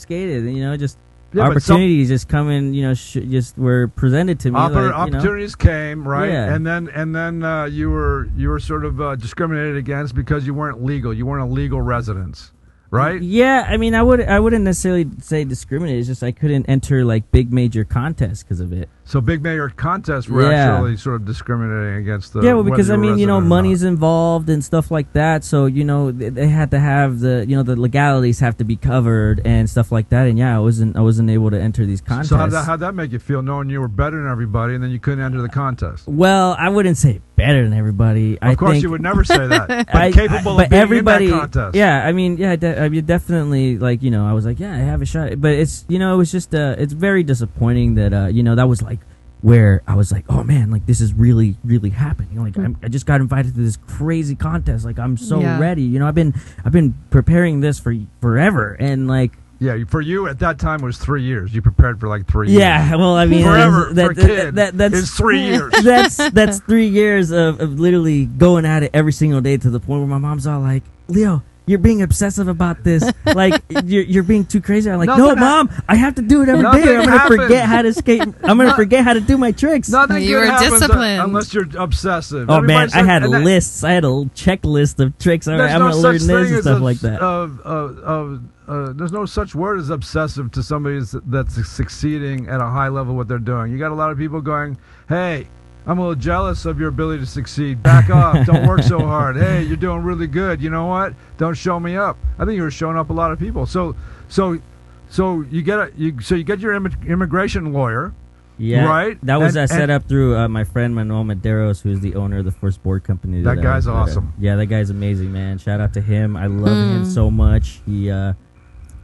skated, and, you know, just opportunities just coming, you know, just were presented to me. Opportunities came, right? Yeah. And then you were sort of discriminated against because you weren't legal. You weren't a legal residence. Right? Yeah, I mean, I wouldn't necessarily say discriminate. It's just I couldn't enter like big major contests because of it. So big major contests were actually sort of discriminating against the. Yeah, well, because I mean, you know, money's not. Involved and stuff like that. So, you know, they had to have the legalities have to be covered and stuff like that. And yeah, I wasn't able to enter these contests. So how'd that make you feel, knowing you were better than everybody and then you couldn't enter the contest? Well, I wouldn't say better than everybody. Of course, you would never say that. But capable of being everybody, in that contest. Yeah, I mean, yeah, I mean, definitely. Like, you know, I was like, yeah, I have a shot. But it's, you know, it was just it's very disappointing that you know, that was like where I was like, oh man, like this is really, really happening. You know, like I just got invited to this crazy contest. Like I'm so ready. You know, I've been preparing this for forever, and like. Yeah, for you at that time was 3 years. You prepared for like 3 years. Yeah, well, I mean, forever for a kid. That's 3 years. That's 3 years of literally going at it every single day to the point where my mom's all like, Leo, you're being obsessive about this. Like, you're being too crazy. I'm like, no, Mom, I have to do it every day. I'm going to forget how to skate. I'm going to forget how to do my tricks. Nothing you were disciplined. Unless you're obsessive. Oh, man, I had lists. I had a checklist of tricks. I'm going to learn this and stuff like that. There's no such word as obsessive to somebody that's succeeding at a high level what they're doing. You got a lot of people going, hey, I'm a little jealous of your ability to succeed. Back off. Don't work so hard. Hey, you're doing really good. You know what? Don't show me up. I think you were showing up a lot of people. So you get your immigration lawyer. Yeah, right. That was set up through my friend Manuel Medeiros, who's the owner of the first board company. That guy's awesome. Yeah, that guy's amazing, man. Shout out to him. I love him so much.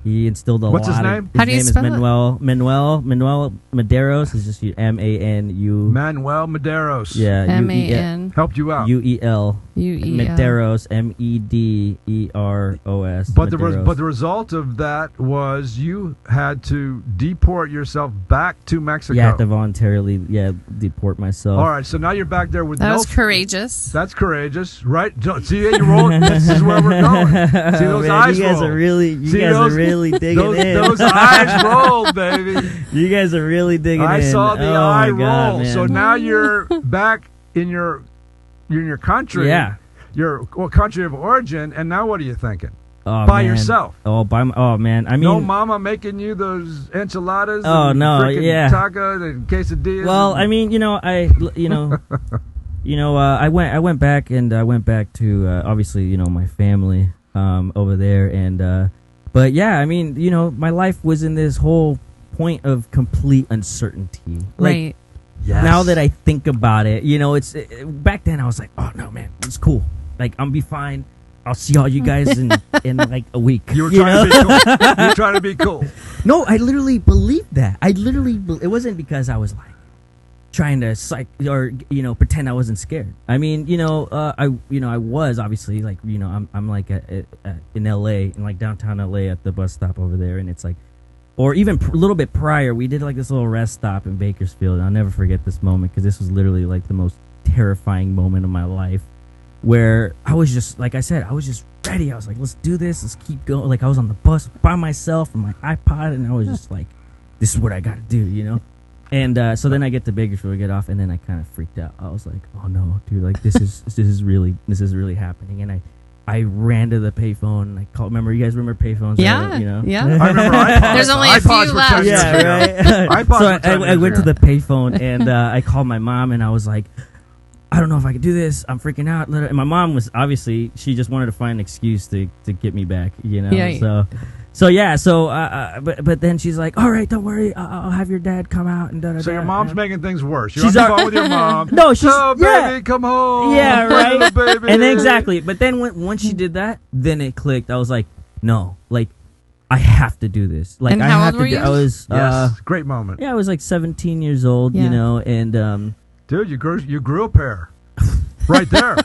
He instilled a lot. What's his name? How do you name spell is it? Manuel Medeiros. Is just Manu. Manuel Medeiros. Yeah, MAN Helped you out. UEL. UEL. Medeiros, Medeiros. But the Medeiros. result of that was you had to deport yourself back to Mexico. Yeah, I had to voluntarily deport myself. All right, so now you're back there with That no. was courageous. That's courageous, right? See, you roll. This is where we're going. See those Man, eyes you guys roll. are really, really digging those, in. Those eyes rolled, baby. You guys are really digging in. I saw the Oh eye my God, roll. man. So now you're back in your country. Yeah. Your country of origin, and now what are you thinking? Oh, By man. yourself. Oh, man. I mean, No mama making you those enchiladas. Oh, and no, frickin' yeah. tacos and quesadillas. well, and- I mean, I went back to obviously, my family over there, and but yeah, I mean, my life was in this whole point of complete uncertainty. Like, Right. Yes. now that I think about it, back then I was like, oh no, man, it's cool. Like, I'm be fine. I'll see all you guys in like a week. You were trying to be cool. You were trying to be cool. No, I literally believed that. It wasn't because I was like trying to pretend I wasn't scared. I mean, I was obviously like, I'm like in LA, in like downtown LA at the bus stop over there, and it's like, or even a little bit prior, we did like this little rest stop in Bakersfield. And I'll never forget this moment because this was literally like the most terrifying moment of my life, where I was just, like I said, I was just ready. I was like, let's do this. Let's keep going. Like, I was on the bus by myself on my iPod, and I was just like, this is what I got to do, And so then I get to Bakersfield, get off, and then I kind of freaked out. I was like, oh no, dude, like this is really happening. And I ran to the payphone and I called. Remember, you guys remember payphones? Yeah. Right? Yeah. I remember iPods. There's only a iPods few were left. 10 years Yeah, ago. right. iPods So were 10 I years went to ago. the payphone and I called my mom and I was like, I don't know if I could do this. I'm freaking out. And my mom was obviously, she just wanted to find an excuse to get me back, Yeah. But then she's like, all right, don't worry. I'll have your dad come out and da-da-da. So your mom's making things worse. You're She's on the our- phone with your mom. No, she's, Oh, yeah. baby, come home. Yeah, right. Little baby. And then exactly. But then once she did that, then it clicked. I was like, no, like, I have to do this. Like, And I how have old to were do, you? I was, Yes, great moment. I was like 17 years old, Yeah. and Dude, you grew a pair. Right there.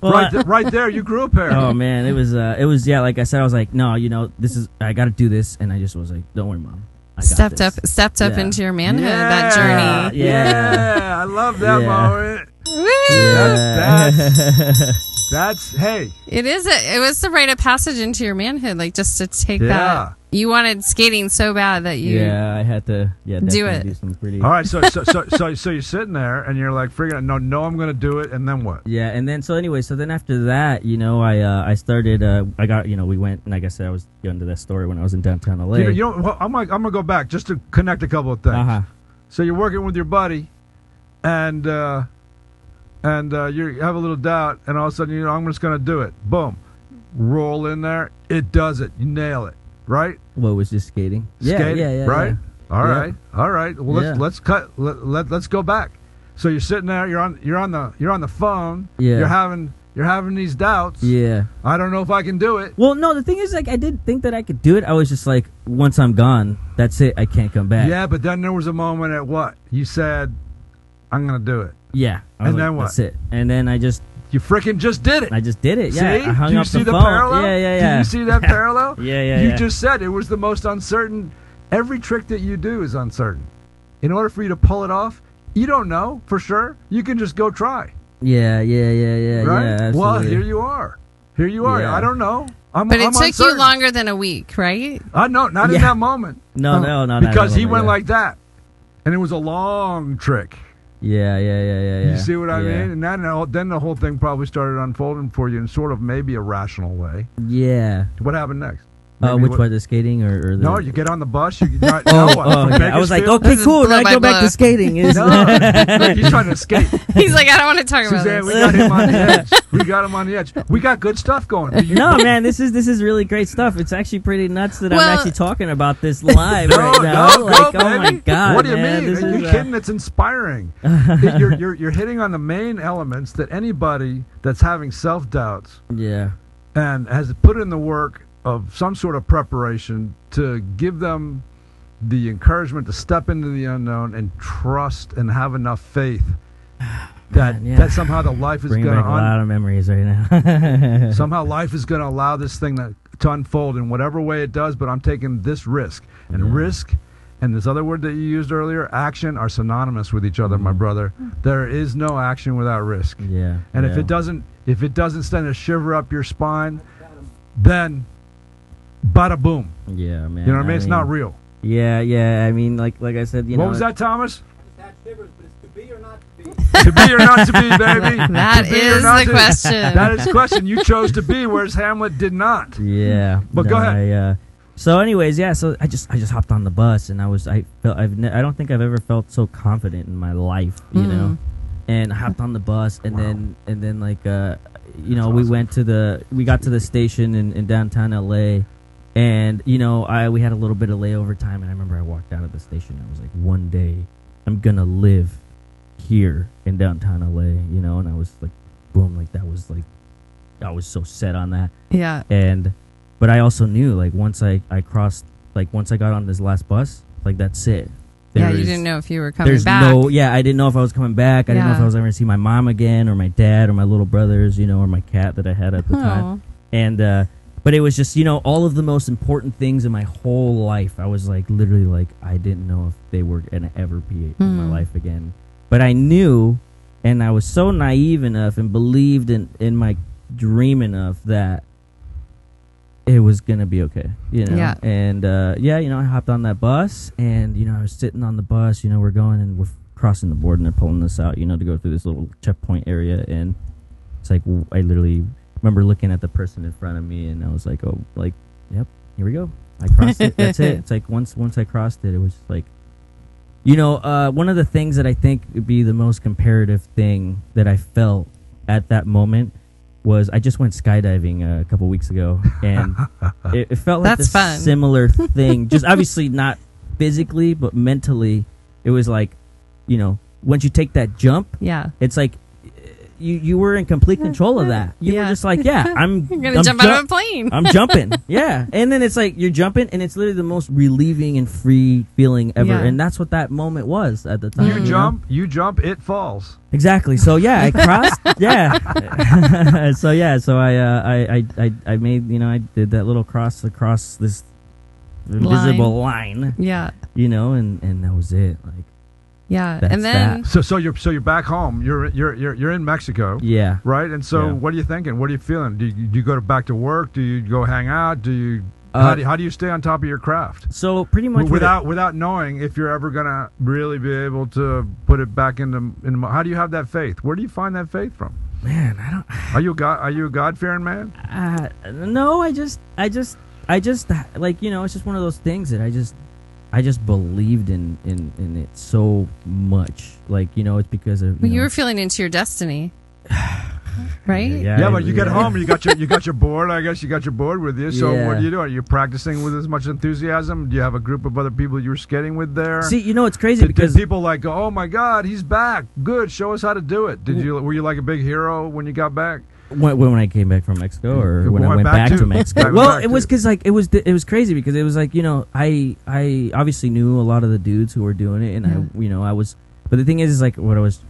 well, right there, you grew a pair. oh man, it was like I said, I was like, no, I got to do this, and I just was like, don't worry, mom, I got Stepped this. up Yeah. into your manhood, Yeah. that journey. Yeah. I love that Yeah. moment. Woo! Hey. It was the rite of passage into your manhood, like just to take Yeah. that. You wanted skating so bad that you. Yeah, I had to. Yeah, Do definitely it. do some pretty. All right, so you're sitting there and you're like, freaking, no, I'm going to do it, and then what? Yeah, and then so then after that, I started. I got we went, and like I said, I was going to that story when I was in downtown LA. I'm gonna go back just to connect a couple of things. Uh-huh. So you're working with your buddy, and you have a little doubt, and all of a sudden I'm just gonna do it. Boom, roll in there. It does it. You nail it. Right? What was just skating? Skating, Yeah. right? Yeah. All right. Well, Yeah. let's cut. Let's go back. So you're sitting there. You're on the phone. Yeah. You're having these doubts. Yeah. I don't know if I can do it. Well, no, the thing is, like, I did think that I could do it. I was just like, once I'm gone, that's it. I can't come back. Yeah, but then there was a moment at what you said, I'm gonna do it. Yeah. I was And like, then what? That's it. And then I just did it. I just did it. See? Yeah. I hung Do you up see the the phone. parallel? Yeah. Do you see that parallel? Yeah. You just said it was the most uncertain. Every trick that you do is uncertain. In order for you to pull it off, you don't know for sure. You can just go try. Yeah. Right? Yeah, Well, absolutely. here you are. Yeah. I don't know. I'm But it took uncertain. you longer than a week, right? No, not in Yeah. that moment. No, not Because at he all, went yeah. like that, and it was a long trick. Yeah. You see what I Yeah. mean? And then the whole thing probably started unfolding for you in sort of maybe a rational way. Yeah. What happened next? Maybe Which what- one, the skating or the? No, you get on the bus. You not, Oh, now what? From okay. I was like, Bakersfield? okay, This is cool. blow Now by go back blow. to skating. No, he's trying to escape. He's like, I don't want to talk about Suzanne, we this. got him on the edge. We got good stuff going. No, man, this is really great stuff. It's actually pretty nuts that I'm Well- actually talking about this live No, right now. no, Like, go, oh my baby. god, What do you man, mean? this Are you is, kidding? It's inspiring. You're hitting on the main elements that anybody that's having self doubts Yeah. and has put in the work of some sort of preparation to give them the encouragement to step into the unknown and trust and have enough faith that that somehow the life is going to a lot of memories right now. somehow life is going to allow this thing to unfold in whatever way it does, but I'm taking this risk. And risk and this other word that you used earlier, action, are synonymous with each other, my brother. There is no action without risk. Yeah. And if it doesn't send a shiver up your spine, then bada boom. Yeah, man. You know what I mean? It's not real. Yeah, I mean, like I said, you know. What was that, Thomas? That shivers, but it's to be or not to be. To be or not to be, baby. That is the question. That is the question. You chose to be, whereas Hamlet did not. Yeah. But go ahead. So, anyways, so I just hopped on the bus, and I don't think I've ever felt so confident in my life, you know. And I hopped on the bus, and then like you know, we got to the station in downtown LA. And, you know, we had a little bit of layover time, and I remember I walked out of the station. I was like, one day I'm going to live here in downtown LA, you know, and I was like, boom, like that was like, I was so set on that. Yeah. But I also knew, like, once I crossed, like, once I got on this last bus, like, that's it. You didn't know if you were coming back. I didn't know if I was coming back. I didn't know if I was ever going to see my mom again, or my dad, or my little brothers, you know, or my cat that I had at the time. And, but it was just, you know, all of the most important things in my whole life. I was like, literally, like, I didn't know if they were going to ever be in my life again. But I knew, and I was so naive enough and believed in my dream enough that it was going to be okay, you know? Yeah. And, you know, I hopped on that bus, and, you know, I was sitting on the bus, you know, we're going, and we're crossing the border, and they're pulling us out, you know, to go through this little checkpoint area, and it's like, I literally remember looking at the person in front of me, and I was like, oh, like, yep, here we go. I crossed it. That's it. It's like once I crossed it, it was just like, you know, one of the things that I think would be the most comparative thing that I felt at that moment was I just went skydiving a couple weeks ago, and it felt like That's fun. Similar thing. Just obviously not physically, but mentally, it was like, you know, once you take that jump, it's like, you were in complete control of that. You were just like, I'm going to jump out of a plane. I'm jumping. Yeah. And then it's like you're jumping, and it's literally the most relieving and free feeling ever. Yeah. And that's what that moment was at the time. You jump, it falls. Exactly. So yeah, I crossed. So I made, you know, I did that little cross across this invisible line. Yeah. You know, and that was it. Like, yeah, and then so you're back home. You're in Mexico. Yeah. Right. And so what are you thinking? What are you feeling? Do you go back to work? Do you go hang out? Do you how do you stay on top of your craft? So pretty much without knowing if you're ever gonna really be able to put it back into how do you have that faith? Where do you find that faith from? Man, I don't. Are you a God-fearing man? No, I just like, you know, it's just one of those things that I just believed in it so much. Like, you know, it's because of you were feeling into your destiny, right? Yeah, but you get home and you got your board. I guess you got your board with you. So what do you do? Are you practicing with as much enthusiasm? Do you have a group of other people you were skating with there? See, you know, it's crazy because did people like go, oh my God, he's back. Good, show us how to do it. Were you like a big hero when you got back? When I came back from Mexico, or when I went back to Mexico? Well, it was because like it was crazy because it was like, you know, I obviously knew a lot of the dudes who were doing it, and I was. But the thing is like what I was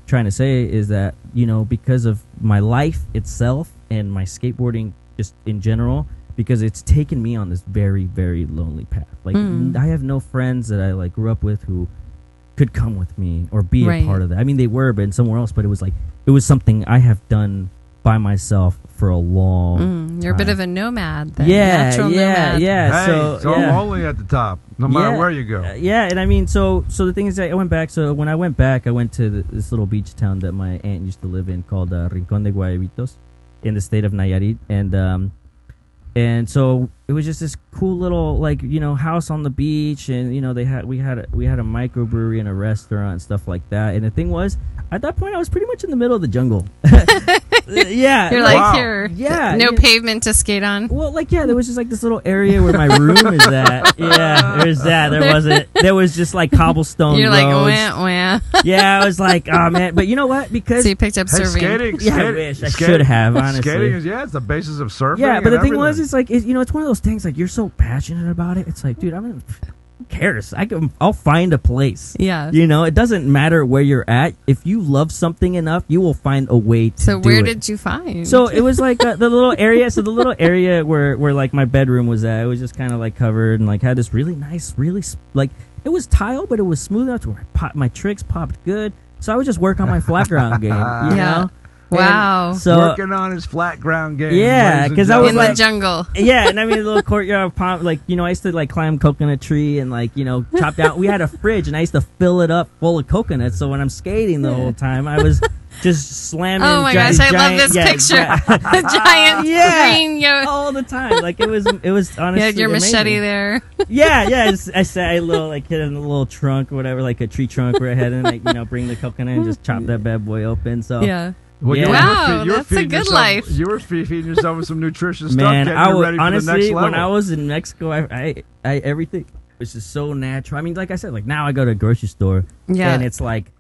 trying to say is that, you know, because of my life itself and my skateboarding just in general, because it's taken me on this very, very lonely path. Like I have no friends that I like grew up with who could come with me or be a part of that. I mean, they were, but in somewhere else. But it was like it was something I have done by myself for a long you're time. a bit of a nomad then. Natural nomad. Hey, so lonely at the top, no matter where you go. And I mean, so the thing is that I went back. So when I went back, I went to this little beach town that my aunt used to live in called Rincón de Guayabitos in the state of Nayarit. And so it was just this cool little, like, you know, house on the beach, and, you know, we had a microbrewery and a restaurant and stuff like that. And the thing was, at that point, I was pretty much in the middle of the jungle. Yeah. You're like, like, Wow. here, Yeah, no yeah. pavement to skate on. well, like, yeah, there was just like this little area where my room is at. Yeah, there's that. There wasn't. There was just like cobblestone You're like, roads. wah, wah. Yeah, I was like, oh man. But you know what? Because So you picked up Hey, surfing. skating. Yeah, I skating- wish. I skating- should have, honestly. Skating is it's the basis of surfing. yeah, but and the thing was, everything. it's like, it's one of those things. Like, you're so passionate about it. It's like, dude, who cares? I'll find a place. Yeah. You know, it doesn't matter where you're at. If you love something enough, you will find a way to So do where it. did you find? So it was like the little area. So the little area where like my bedroom was at, it was just kind of like covered and like had this really nice, like it was tile, but it was smooth enough to where my tricks popped good. So I would just work on my flat ground game. You Yeah. know? Wow. And so working on his flat ground game. Yeah, ladies and 'cause I was in gentlemen. the jungle. yeah, and I mean the little courtyard palm, like, you know, I used to like climb coconut tree and like, you know, chop down. We had a fridge and I used to fill it up full of coconuts. So when I'm skating the whole time, I was just slamming. Oh my giant, gosh, I love giant- this yeah, picture. yeah. The giant Yeah. green yo. all the time. Like it was honestly. You had your machete amazing. there. Yeah. I said I little like hit in a little trunk or whatever, like a tree trunk where I had and like, you know, bring the coconut and just chop that bad boy open. So Yeah. Well, Yeah. Wow, you were that's a feeding good yourself- life. You were feeding yourself with some nutritious man, stuff, I getting you was ready for the next honestly level. when I was in Mexico, I everything was just so natural. I mean, like I said, like now I go to a grocery store Yeah. and it's like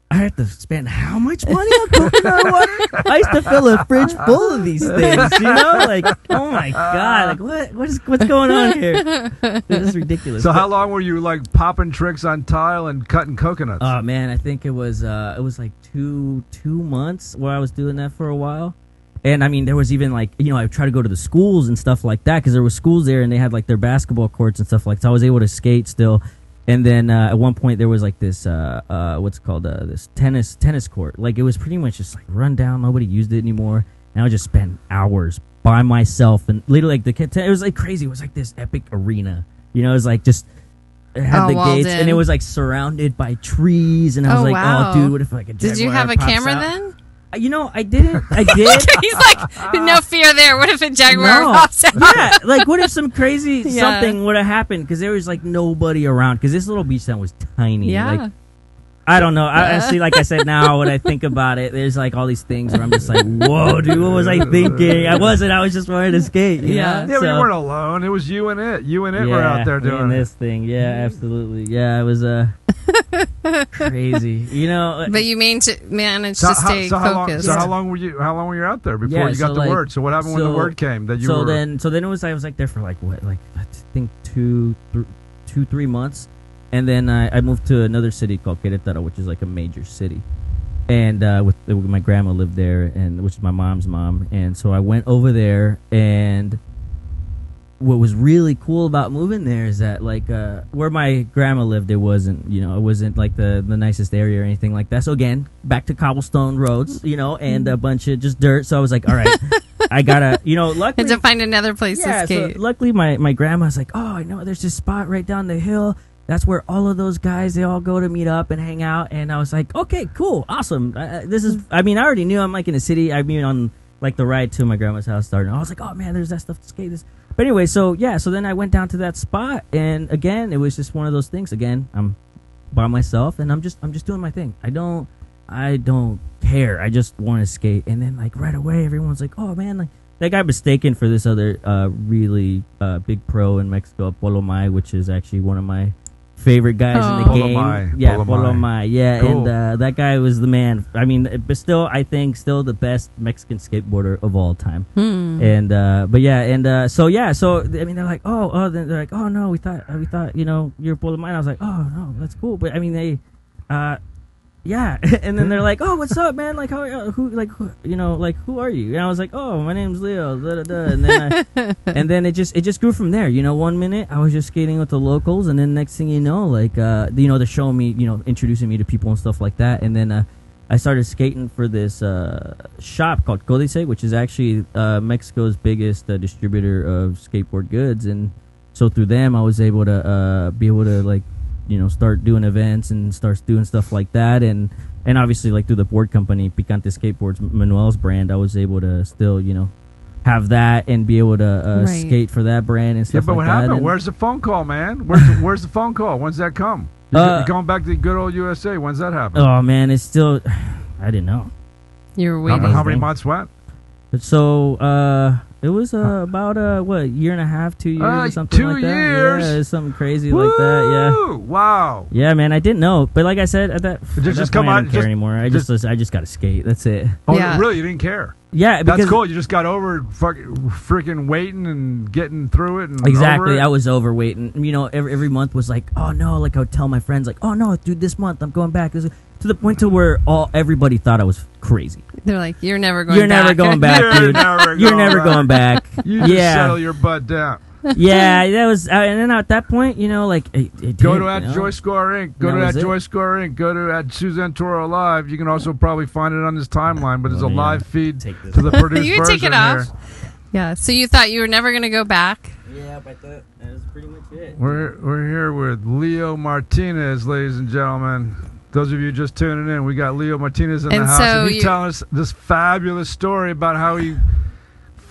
I have to spend how much money on coconut water? I used to fill a fridge full of these things, you know? Like, oh my god, like what's going on here? This is ridiculous. So how long were you like popping tricks on tile and cutting coconuts? Oh man, I think it was like two months where I was doing that for a while. And I mean, there was even like, you know, I tried to go to the schools and stuff like that because there were schools there and they had like their basketball courts and stuff like that. So I was able to skate still. And then at one point there was like this what's it called this tennis court. Like it was pretty much just like run down. Nobody used it anymore. And I would just spend hours by myself and literally like it was like crazy. It was like this epic arena. You know, it was like just it had the walled gates in. and it was like surrounded by trees. And I was Oh, like, wow. oh dude, what if like a Did you jaguar have a pops camera out? then? You know, I didn't. I did. He's like, no fear there. What if a jaguar No. pops out? Yeah, like what if some crazy Yeah. something would have happened? Because there was like nobody around. Because this little beach town was tiny. Yeah. Like, I don't know. I honestly, like I said, now when I think about it, there's like all these things where I'm just like, whoa, dude, what was I thinking? I wasn't. I was just wanting to skate. You Yeah. know? yeah, but you So- weren't alone. It was you and it. You and it were out there me doing and it. this thing. Yeah, absolutely. Yeah, it was crazy. You know, But you managed to stay focused. How long were you out there before Yeah, you got so, the like, word? So what happened when the so- word came that you so were? then it was I was like there for like what, like I think 3 months, and then I moved to another city called Querétaro, which is like a major city, and with my grandma lived there, and which is my mom's mom, and so I went over there. And what was really cool about moving there is that like where my grandma lived, it wasn't like the nicest area or anything like that. So again, back to cobblestone roads, you know, and a bunch of just dirt. So I was like, all right, I gotta, you know, luckily Had to find another place yeah, to skate. so luckily my grandma's like, oh, I know there's this spot right down the hill. That's where all of those guys, they all go to meet up and hang out. And I was like, okay, cool, awesome. This is, I mean, I already knew I'm like in the city. I mean, on like the ride to my grandma's house starting. I was like, oh man, there's that stuff to skate. This, but anyway, so yeah, so then I went down to that spot, and again, it was just one of those things. Again, I'm by myself, and I'm just doing my thing. I don't care. I just want to skate. And then like right away, everyone's like, oh man, like that got mistaken for this other really big pro in Mexico, Polo Mai, which is actually one of my favorite guys in the Oh. game. Polo Mai. Yeah, Polo Polo Mai. Mai. Yeah, Cool. and that guy was the man. I mean, but still, I think still the best Mexican skateboarder of all time. And but yeah, and so I mean, they're like, then they're like, oh no, we thought you know you're Polo Mai. And I was like, oh no, that's cool. But I mean, they yeah, and then they're like, "Oh, what's up, man? Like, how who are you?" And I was like, "Oh, my name's Leo." Da, da, da. And then, and then it just grew from there. You know, 1 minute I was just skating with the locals, and then next thing you know, like, they're showing me, introducing me to people and stuff like that. And then I started skating for this shop called Códice, which is actually Mexico's biggest distributor of skateboard goods. And so through them, I was able to like, start doing events and start doing stuff like that. And obviously, like, through the board company, Picante Skateboards, Manuel's brand, I was able to still, have that and be able to Right. skate for that brand and yeah, stuff but like what that. happened? And- Where's the phone call, man? Where's the phone call? When's that come? You're going back to the good old USA. When's that happen? Oh, man, it's still... I didn't know. You were How waiting. many months went? So it was about what, a year and a half, 2 years, or something 2 like that. years? Yeah, something crazy like that. Woo! Wow. Yeah. Yeah, man, I didn't know, but like I said, at that, Just point, come I on, don't care anymore. I just got to skate. That's it. Oh, Yeah. really? You didn't care? Yeah, because That's cool. You just got over freaking waiting and getting through it. And exactly. over it. I was overweight, and every month was like, oh no, like I would tell my friends like, oh no, dude, this month I'm going back. To the point to where everybody thought I was crazy. They're like, you're never going back. You're never going back, dude. You're never going back. You just Yeah. settle your butt down. Yeah, that was, and then at that point, like, it Go did, to at JoyScore Inc. Go That to at was it. JoyScore Inc. Go to at Suzanne Toro Live. You can also probably find it on this timeline, but it's a Yeah. live feed Take this to the produced You can version take it off. here. Yeah. So you thought you were never going to go back? Yeah, but that is pretty much it. We're here with Leo Martinez, ladies and gentlemen. Those of you just tuning in, we got Leo Martinez in the And house, so and he's telling us this fabulous story about how he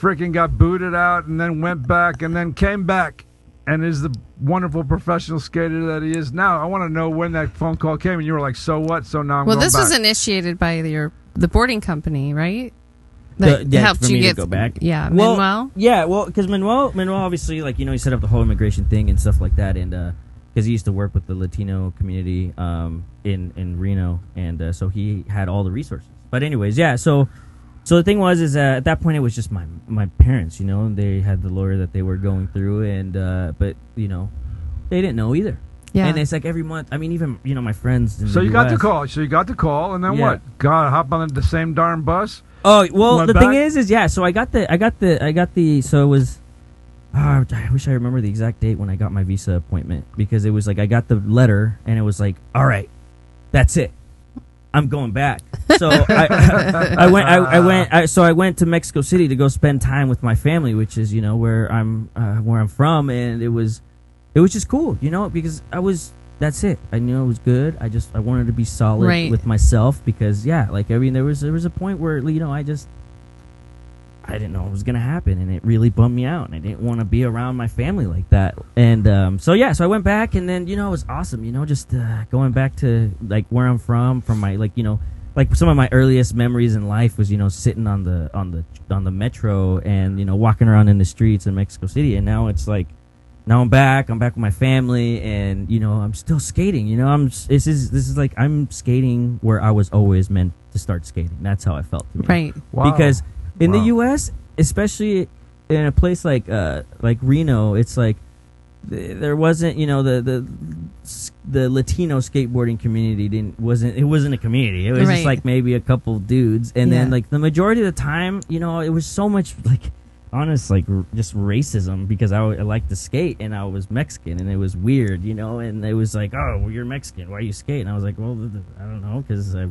freaking got booted out and then went back and then came back and is the wonderful professional skater that he is now. I want to know when that phone call came and you were like, so what? So now I'm Well, going this back. was initiated by the boarding company, right? That Yeah, helped for you me get to go back. Yeah, Well, Manuel. Yeah, well, because Manuel obviously, like, he set up the whole immigration thing and stuff like that, and because he used to work with the Latino community in Reno, and so he had all the resources. But anyways, yeah, so the thing is at that point it was just my parents, they had the lawyer that they were going through, and but they didn't know either. Yeah. And it's like every month. I mean, even my friends. In So the you got the US. call. So you got the call, and then Yeah. what? God, hop on the same darn bus. Oh well, Went the back? thing is yeah. So I got the. So it was. I wish I remember the exact date when I got my visa appointment, because it was like I got the letter and it was like, all right, that's it, I'm going back. So I went to Mexico City to go spend time with my family, which is where I'm from, and it was just cool, because that's it. I knew it was good. I wanted to be solid Right. with myself, because there was a point where I didn't know it was gonna happen, and it really bummed me out, and I didn't want to be around my family like that. And so I went back, and then it was awesome, just going back to like where I'm from my like some of my earliest memories in life was sitting on the metro and walking around in the streets in Mexico City, and now it's like now I'm back with my family, and I'm still skating. This is like I'm skating where I was always meant to start skating. That's how I felt to me. Right. Wow. Because in Wow. the U.S., especially in a place like Reno, it's like there wasn't the Latino skateboarding community wasn't a community. It was Right. just like maybe a couple dudes, and then Yeah. like the majority of the time, it was so much like honest just racism, because I liked to skate and I was Mexican, and it was weird, and it was like, oh, well, you're Mexican, why you skate? And I was like, well, I don't know, because I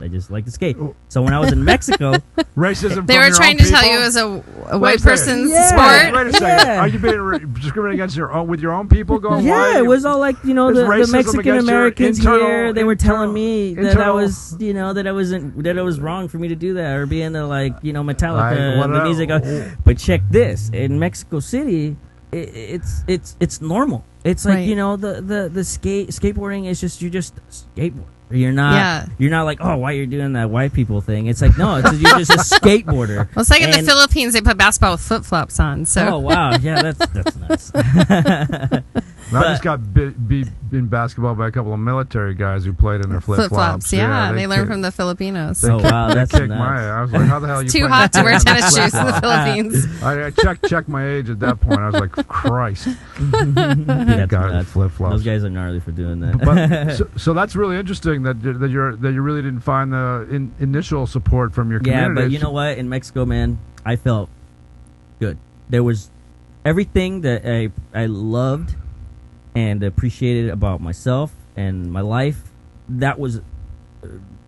just like to skate. So when I was in Mexico, Racism. They from were your trying own to tell people? you it was a Wait white a second. person's Yeah. sport. Wait a second. Yeah. Are you being discriminating against your own people? Going, why? yeah, it was all like the racism Mexican against your Americans internal- here. They were telling me that I internal- was that it was wrong for me to do that, or be into Like, Metallica, what the music. But check this: in Mexico City, it's normal. It's like Right. the skateboarding is just, you just skateboard. You're not like, oh, why you're doing that white people thing. It's like, no, you're just a skateboarder. Well, it's like in the And- Philippines, they put basketball with flip flops on. So Oh wow, yeah, that's nuts. I just got beat in basketball by a couple of military guys who played in their flip flops. Yeah, they learned kicked- from the Filipinos. Oh wow, They that's kicked nuts. my ass. I was like, how the hell are you It's too playing hot to wear in tennis shoes in the flip-flops? Philippines. I checked my age at that point. I was like, Christ. That's God, nuts. flip flops. Those guys are gnarly for doing that. But so that's really interesting that you really didn't find the initial support from your Yeah, community. but you know what? In Mexico, man, I felt good. There was everything that I loved and appreciated about myself and my life. That was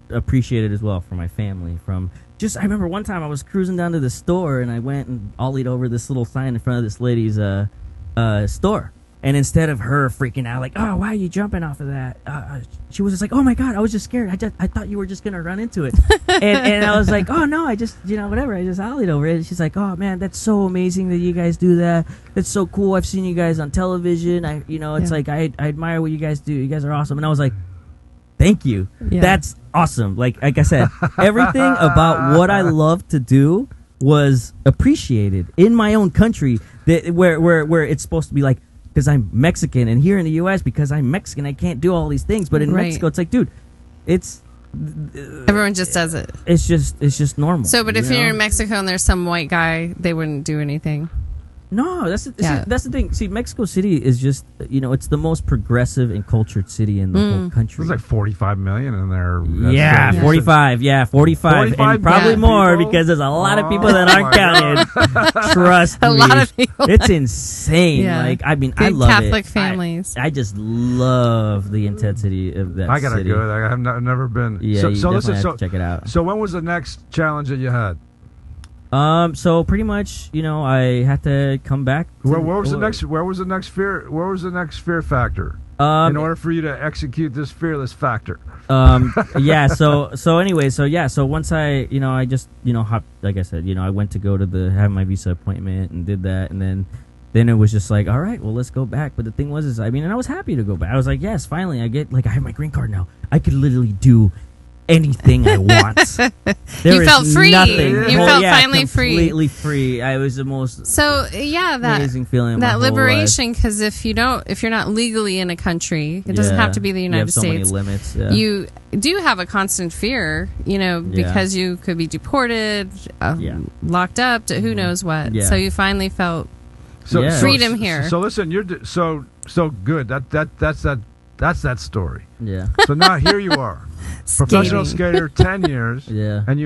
appreciated as well from my family. I remember one time I was cruising down to the store, and I went and ollied over this little sign in front of this lady's store. And instead of her freaking out like, oh, why are you jumping off of that? She was just like, oh my God, I was just scared. I thought you were just going to run into it. and I was like, oh no, I just, whatever. I just ollied over it. And she's like, oh man, that's so amazing that you guys do that. That's so cool. I've seen you guys on television. It's like, I admire what you guys do. You guys are awesome. And I was like, thank you. Yeah. That's awesome. Like I said, everything about what I love to do was appreciated in my own country, that where it's supposed to be like, because I'm Mexican, and here in the U.S. because I'm Mexican I can't do all these things, but in Right. Mexico it's like, dude, it's Everyone just does it. it's just normal. So, but if you you're know? in Mexico and there's some white guy, they wouldn't do anything. No, that's Yeah. that's the thing. See, Mexico City is just, it's the most progressive and cultured city in the whole country. There's like 45 million in there. Yeah, Yeah. 45. Yeah, 45. 45 And probably million more people? because there's a lot of people that Oh aren't my counted. Trust A me. lot of people. It's insane. Yeah. Like, I mean, I Big love Catholic it. families. I just love the intensity of that I gotta city. go. I have never been. Yeah, so you so definitely listen. have So to check it out. so when was the next challenge that you had? So pretty much, I had to come back. Where was the next? Where was the next fear? Where was the next fear factor? In order for you to execute this fearless factor. Yeah. So anyway. So once I just, hopped, like I said, I went to go to have my visa appointment and did that, and then it was just like, all right, well, let's go back. But the thing was, and I was happy to go back. I was like, yes, finally, I have my green card now. I could literally do anything I want. You felt is free. nothing. You felt finally free. Completely free. I was the most So yeah, that amazing feeling of my that whole life. liberation. Because if you're not legally in a country, it doesn't have to be the You United have so States. many limits. Yeah. You do have a constant fear, because you could be deported, Yeah. locked up to who knows what. Yeah. So you finally felt Yeah. freedom here. So listen, so good. That's that story. Yeah. So now here you are, professional Skating. skater, 10 years. Yeah. And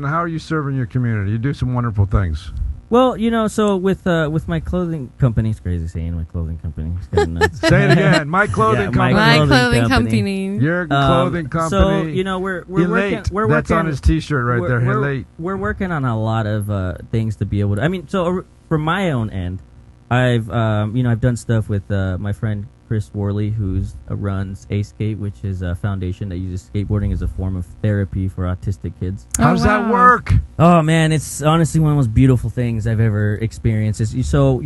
how are you serving your community? You do some wonderful things. Well, so with my clothing company, it's crazy saying my clothing company. It's kinda nuts. Say it again. My clothing Yeah, company. My clothing clothing company. company. Your clothing company. So we're working. Elate. We're That's working, on his T-shirt right there. we're, Elate. we're working on a lot of things to be able to. I mean, so from my own end, I've done stuff with my friend Chris Worley, who runs A-Skate, which is a foundation that uses skateboarding as a form of therapy for autistic kids. How does that work? Oh man, it's honestly one of the most beautiful things I've ever experienced. So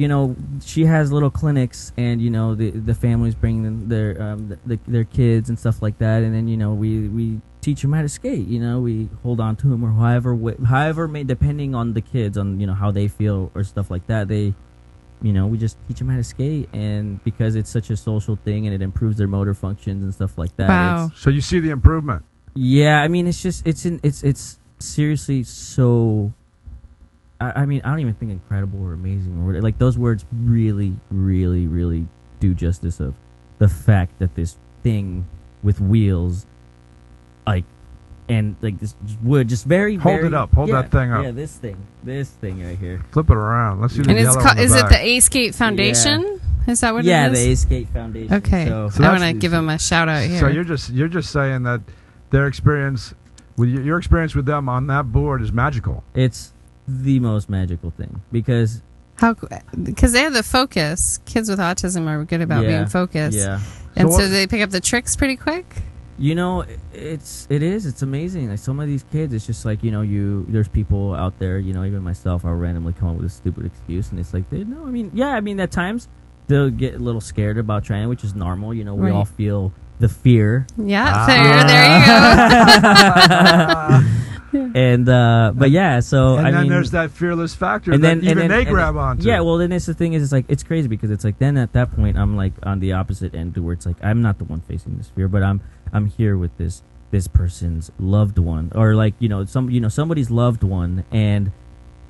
she has little clinics, and the families bring them their kids and stuff like that, and then we teach them how to skate. We hold on to them, or however depending on the kids, on how they feel or stuff like that. We just teach them how to skate, and because it's such a social thing and it improves their motor functions and stuff like that. Wow. So you see the improvement. Yeah, I mean, it's seriously so. I mean, I don't even think incredible or amazing or like those words really, really, really do justice of the fact that this thing with wheels, and this wood, just very Hold very, it up. Hold that thing up. Yeah, this thing right here. Flip it around. Let's see the And it's yellow called, on is it back. the A-Skate Foundation? Is that what Yeah, it the is? A-Skate Foundation. Okay. So, So I want that's- to give them a shout out here. So you're just saying that their experience with your experience with them on that board is magical. it's the most magical thing because Because they have the focus. Kids with autism are good about being focused. Yeah. And So so what- they pick up the tricks pretty quick. It's amazing. Like some of these kids, it's just like there's people out there, even myself, I'll randomly come up with a stupid excuse, and it's like, I mean, at times they'll get a little scared about trying, which is normal. We Right. all feel the fear, Yeah, there you go. and but yeah. So And I then mean, there's that fearless factor and then that even they and grab onto. Yeah, well, then it's the thing is, it's like it's crazy because it's like then at that point I'm like on the opposite end to where it's like I'm not the one facing this fear, but I'm here with this person's loved one, or like somebody's loved one, and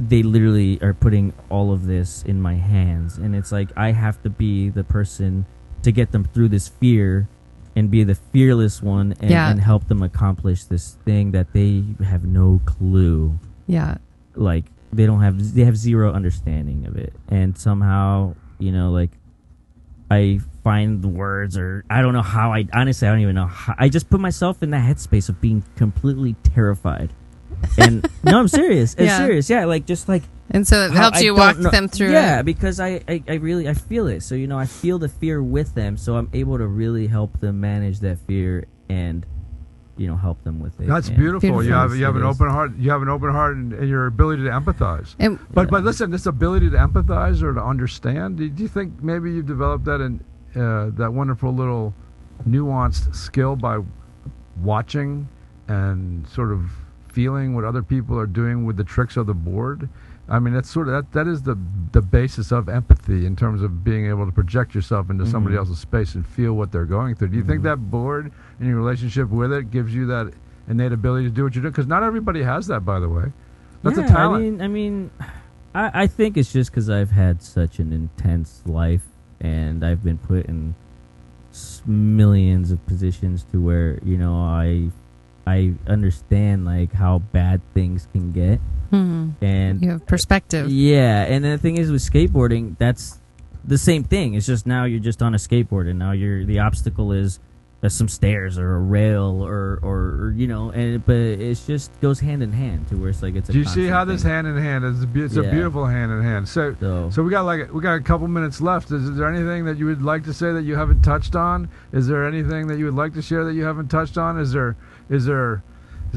they literally are putting all of this in my hands, and it's like I have to be the person to get them through this fear and be the fearless one, and, Yeah. and help them accomplish this thing that they have no clue. Yeah. Like they have zero understanding of it, and somehow I find the words, or I don't know how. I honestly, I don't even know how. I just put myself in the headspace of being completely terrified. And no, I'm serious. It's Yeah. serious. Yeah, just like And so it how helps I you don't walk know- them through Yeah, it. because I really feel it. So I feel the fear with them, so I'm able to really help them manage that fear and help them with it. That's And- beautiful. You have It an is. open heart. You have an open heart and your ability to empathize. And But listen, this ability to empathize or to understand. Do you think maybe you've developed that in that wonderful little nuanced skill by watching and sort of feeling what other people are doing with the tricks of the board. I mean, that's sort of that is the basis of empathy in terms of being able to project yourself into somebody else's space and feel what they're going through. Do you think that board and your relationship with it gives you that innate ability to do what you're doing? Because not everybody has that, by the way. That's a talent. I think it's just because I've had such an intense life, and I've been put in millions of positions to where, you know, I understand like how bad things can get. And you have perspective. Yeah, and the thing is with skateboarding, that's the same thing. It's just now you're just on a skateboard, and now the obstacle is some stairs or a rail or you know, but it just goes hand in hand to where it's like it's a Do you see how thing. this hand in hand is? It's a beautiful hand in hand. So we got a couple minutes left. Is there anything that you would like to say that you haven't touched on? Is there anything that you would like to share that you haven't touched on? Is there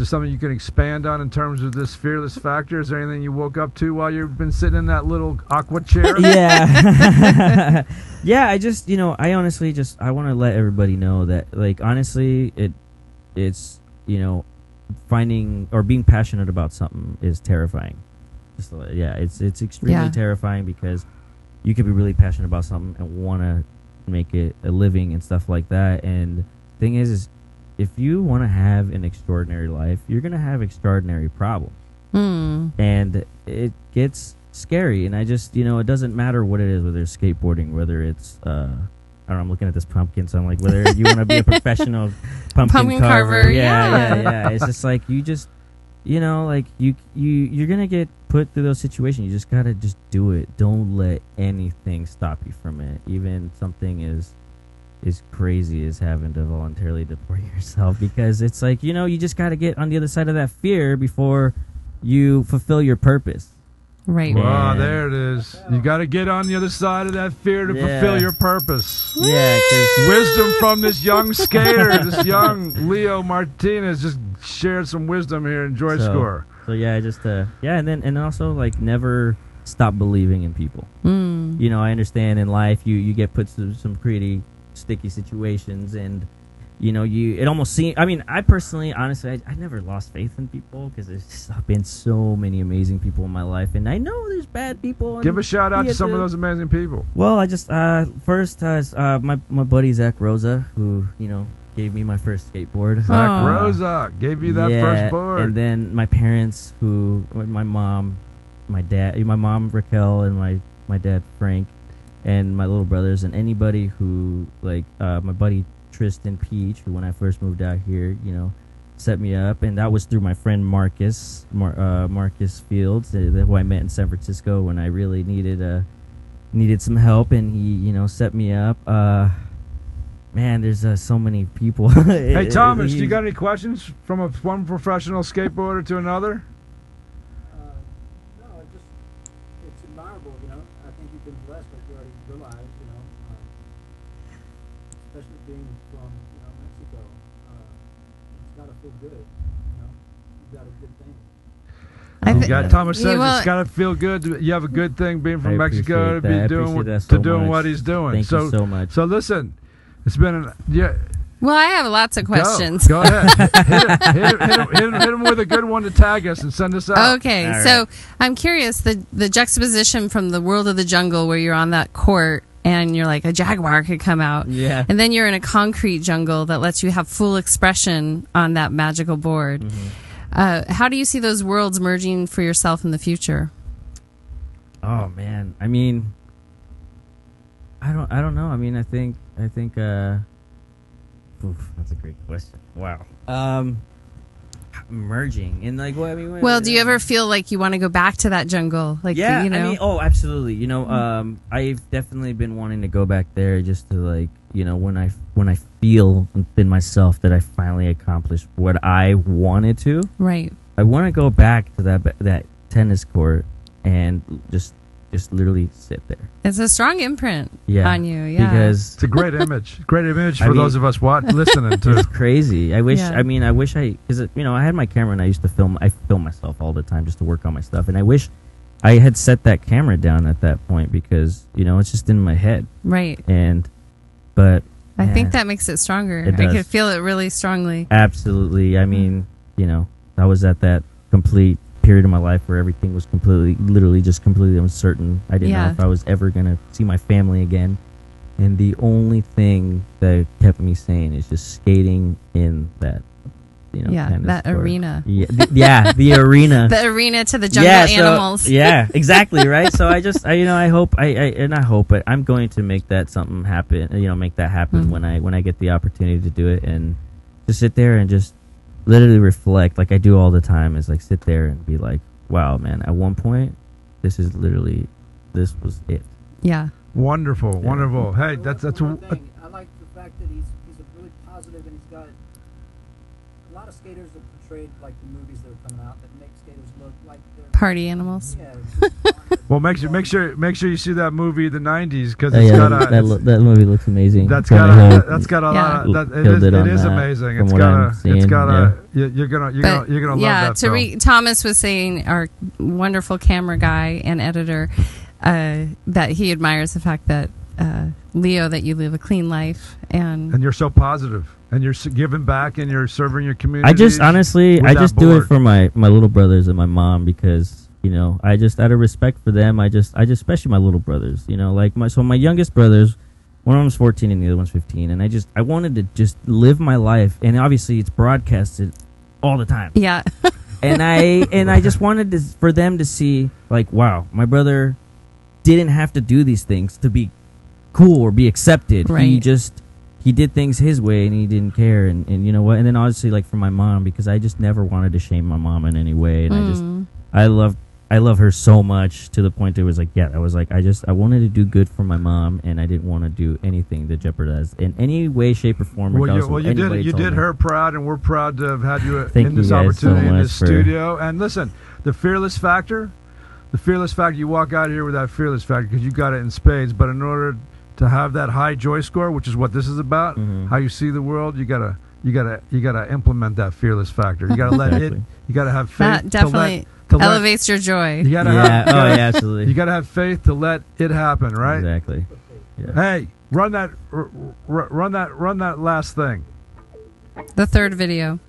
something you can expand on in terms of this fearless factor? Is there anything you woke up to while you've been sitting in that little aqua chair? Yeah. Yeah, I honestly I want to let everybody know that, like, honestly, it's, you know, finding or being passionate about something is terrifying. It's extremely terrifying because you could be really passionate about something and want to make it a living and stuff like that. And the thing is if you want to have an extraordinary life, you're going to have extraordinary problems. And it gets scary. And I just, you know, it doesn't matter what it is, whether it's skateboarding, whether it's, I don't know, I'm looking at this pumpkin, so I'm like, whether you want to be a professional pumpkin carver. Yeah. It's just like, you just, you know, like, you're going to get put through those situations. You just got to just do it. Don't let anything stop you from it. Even something is crazy as having to voluntarily deport yourself, because it's like, you know, you just got to get on the other side of that fear before you fulfill your purpose. Right. Wow, there it is. You got to get on the other side of that fear to fulfill your purpose. Yeah, because wisdom from this young skater, this young Leo Martinez, just shared some wisdom here in JoyScore. So yeah, just and also, like, never stop believing in people. You know, I understand in life you get put through some pretty sticky situations, and you know, it almost seems, I mean, I personally, honestly, I never lost faith in people, because there's just been so many amazing people in my life, and I know there's bad people. Give a shout out to some of those amazing people. Well, I just first my buddy Zach Rosa, who, you know, gave me my first skateboard. Zach Rosa gave you that first board. And then my parents, my mom, my dad, my mom Raquel, and my dad Frank, and my little brothers, and anybody who, like, my buddy Tristan Peach, who when I first moved out here, you know, set me up. And that was through my friend Marcus Fields, who I met in San Francisco when I really needed some help, and he, you know, set me up. Man, there's so many people. Hey, Thomas, do you got any questions from one professional skateboarder to another? It's admirable, you know. I think you've been blessed, like you already realized, you know, especially being from, you know, Mexico. It's got to feel good, you know. You've got a good thing. Thomas says it's got to feel good. You have a good thing being from Mexico to be doing what he's doing. Thank you so much. So listen, it's been Well, I have lots of questions. Go ahead. hit him with a good one to tag us and send us out. Okay, so I'm curious, the juxtaposition from the world of the jungle, where you're on that court and you're like, a jaguar could come out. Yeah. And then you're in a concrete jungle that lets you have full expression on that magical board. How do you see those worlds merging for yourself in the future? Oh man, I mean, I don't know. I mean, I think that's a great question. Wow. Merging and, like, what I mean. Well, do you ever feel like you want to go back to that jungle? Like, yeah, you know? I mean, oh, absolutely. You know, I've definitely been wanting to go back there, just to, like, you know, when I feel within myself that I finally accomplished what I wanted to. Right. I want to go back to that tennis court and just literally sit there. It's a strong imprint on you, because it's a great image. Great image for those of us listening to. It's crazy. I wish. I mean, because, you know, I had my camera and I used to film. I film myself all the time just to work on my stuff, and I wish I had set that camera down at that point, because, you know, it's just in my head. Right. But I think that makes it stronger. I could feel it really strongly. Absolutely. I mean, you know, was at that complete period of my life where everything was literally just completely uncertain. I didn't know if I was ever gonna see my family again, and the only thing that kept me sane is just skating in that, that arena. The arena. The arena to the jungle animals. Exactly, right? So I hope I'm going to make that something happen, make that happen when I get the opportunity to do it, and just sit there and just literally reflect like I do all the time, is like sit there and be like, wow, man, at one point this was it. Yeah. Wonderful. Hey, that's one thing. I like the fact that he's really positive, and he's got a lot of skaters that portrayed like the movies that are coming out that make skaters look like they're party animals. Yeah. Well, make sure you see that movie, the '90s, because that movie looks amazing. That's got a lot. It is amazing. You're gonna love that film. Thomas was saying, our wonderful camera guy and editor, that he admires the fact that Leo, that you live a clean life, and you're so positive, and you're giving back, and you're serving your community. I just do it for my little brothers and my mom, because I just, out of respect for them, I just especially my little brothers, like my youngest brothers, one of them's 14 and the other one's 15, and I wanted to just live my life, and obviously it's broadcasted all the time. Yeah. and I just wanted for them to see, like, wow, my brother didn't have to do these things to be cool or be accepted. Right. He did things his way, and he didn't care, and you know what? And then obviously, like, for my mom, because I just never wanted to shame my mom in any way, and I love her so much, to the point that it was like, I wanted to do good for my mom, and I didn't want to do anything to jeopardize in any way, shape, or form. You did her proud, and we're proud to have had you in this opportunity in this studio. And listen, the fearless factor, you walk out here with that fearless factor because you got it in spades. But in order to have that high joy score, which is what this is about, how you see the world, you gotta implement that fearless factor. You gotta let it. You gotta have faith. That definitely elevates your joy. You gotta absolutely. You gotta have faith to let it happen, right? Exactly. Yeah. Hey, run that last thing. The third video.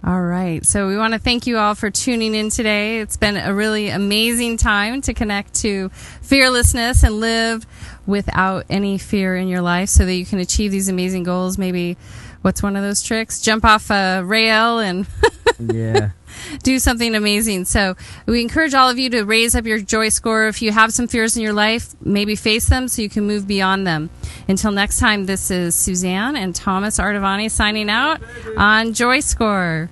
All right. So we want to thank you all for tuning in today. It's been a really amazing time to connect to fearlessness and live without any fear in your life so that you can achieve these amazing goals. Maybe, what's one of those tricks? Jump off a rail and do something amazing. So we encourage all of you to raise up your joy score. If you have some fears in your life, maybe face them so you can move beyond them. Until next time, this is Suzanne and Thomas Ardavany signing out on Joy Score.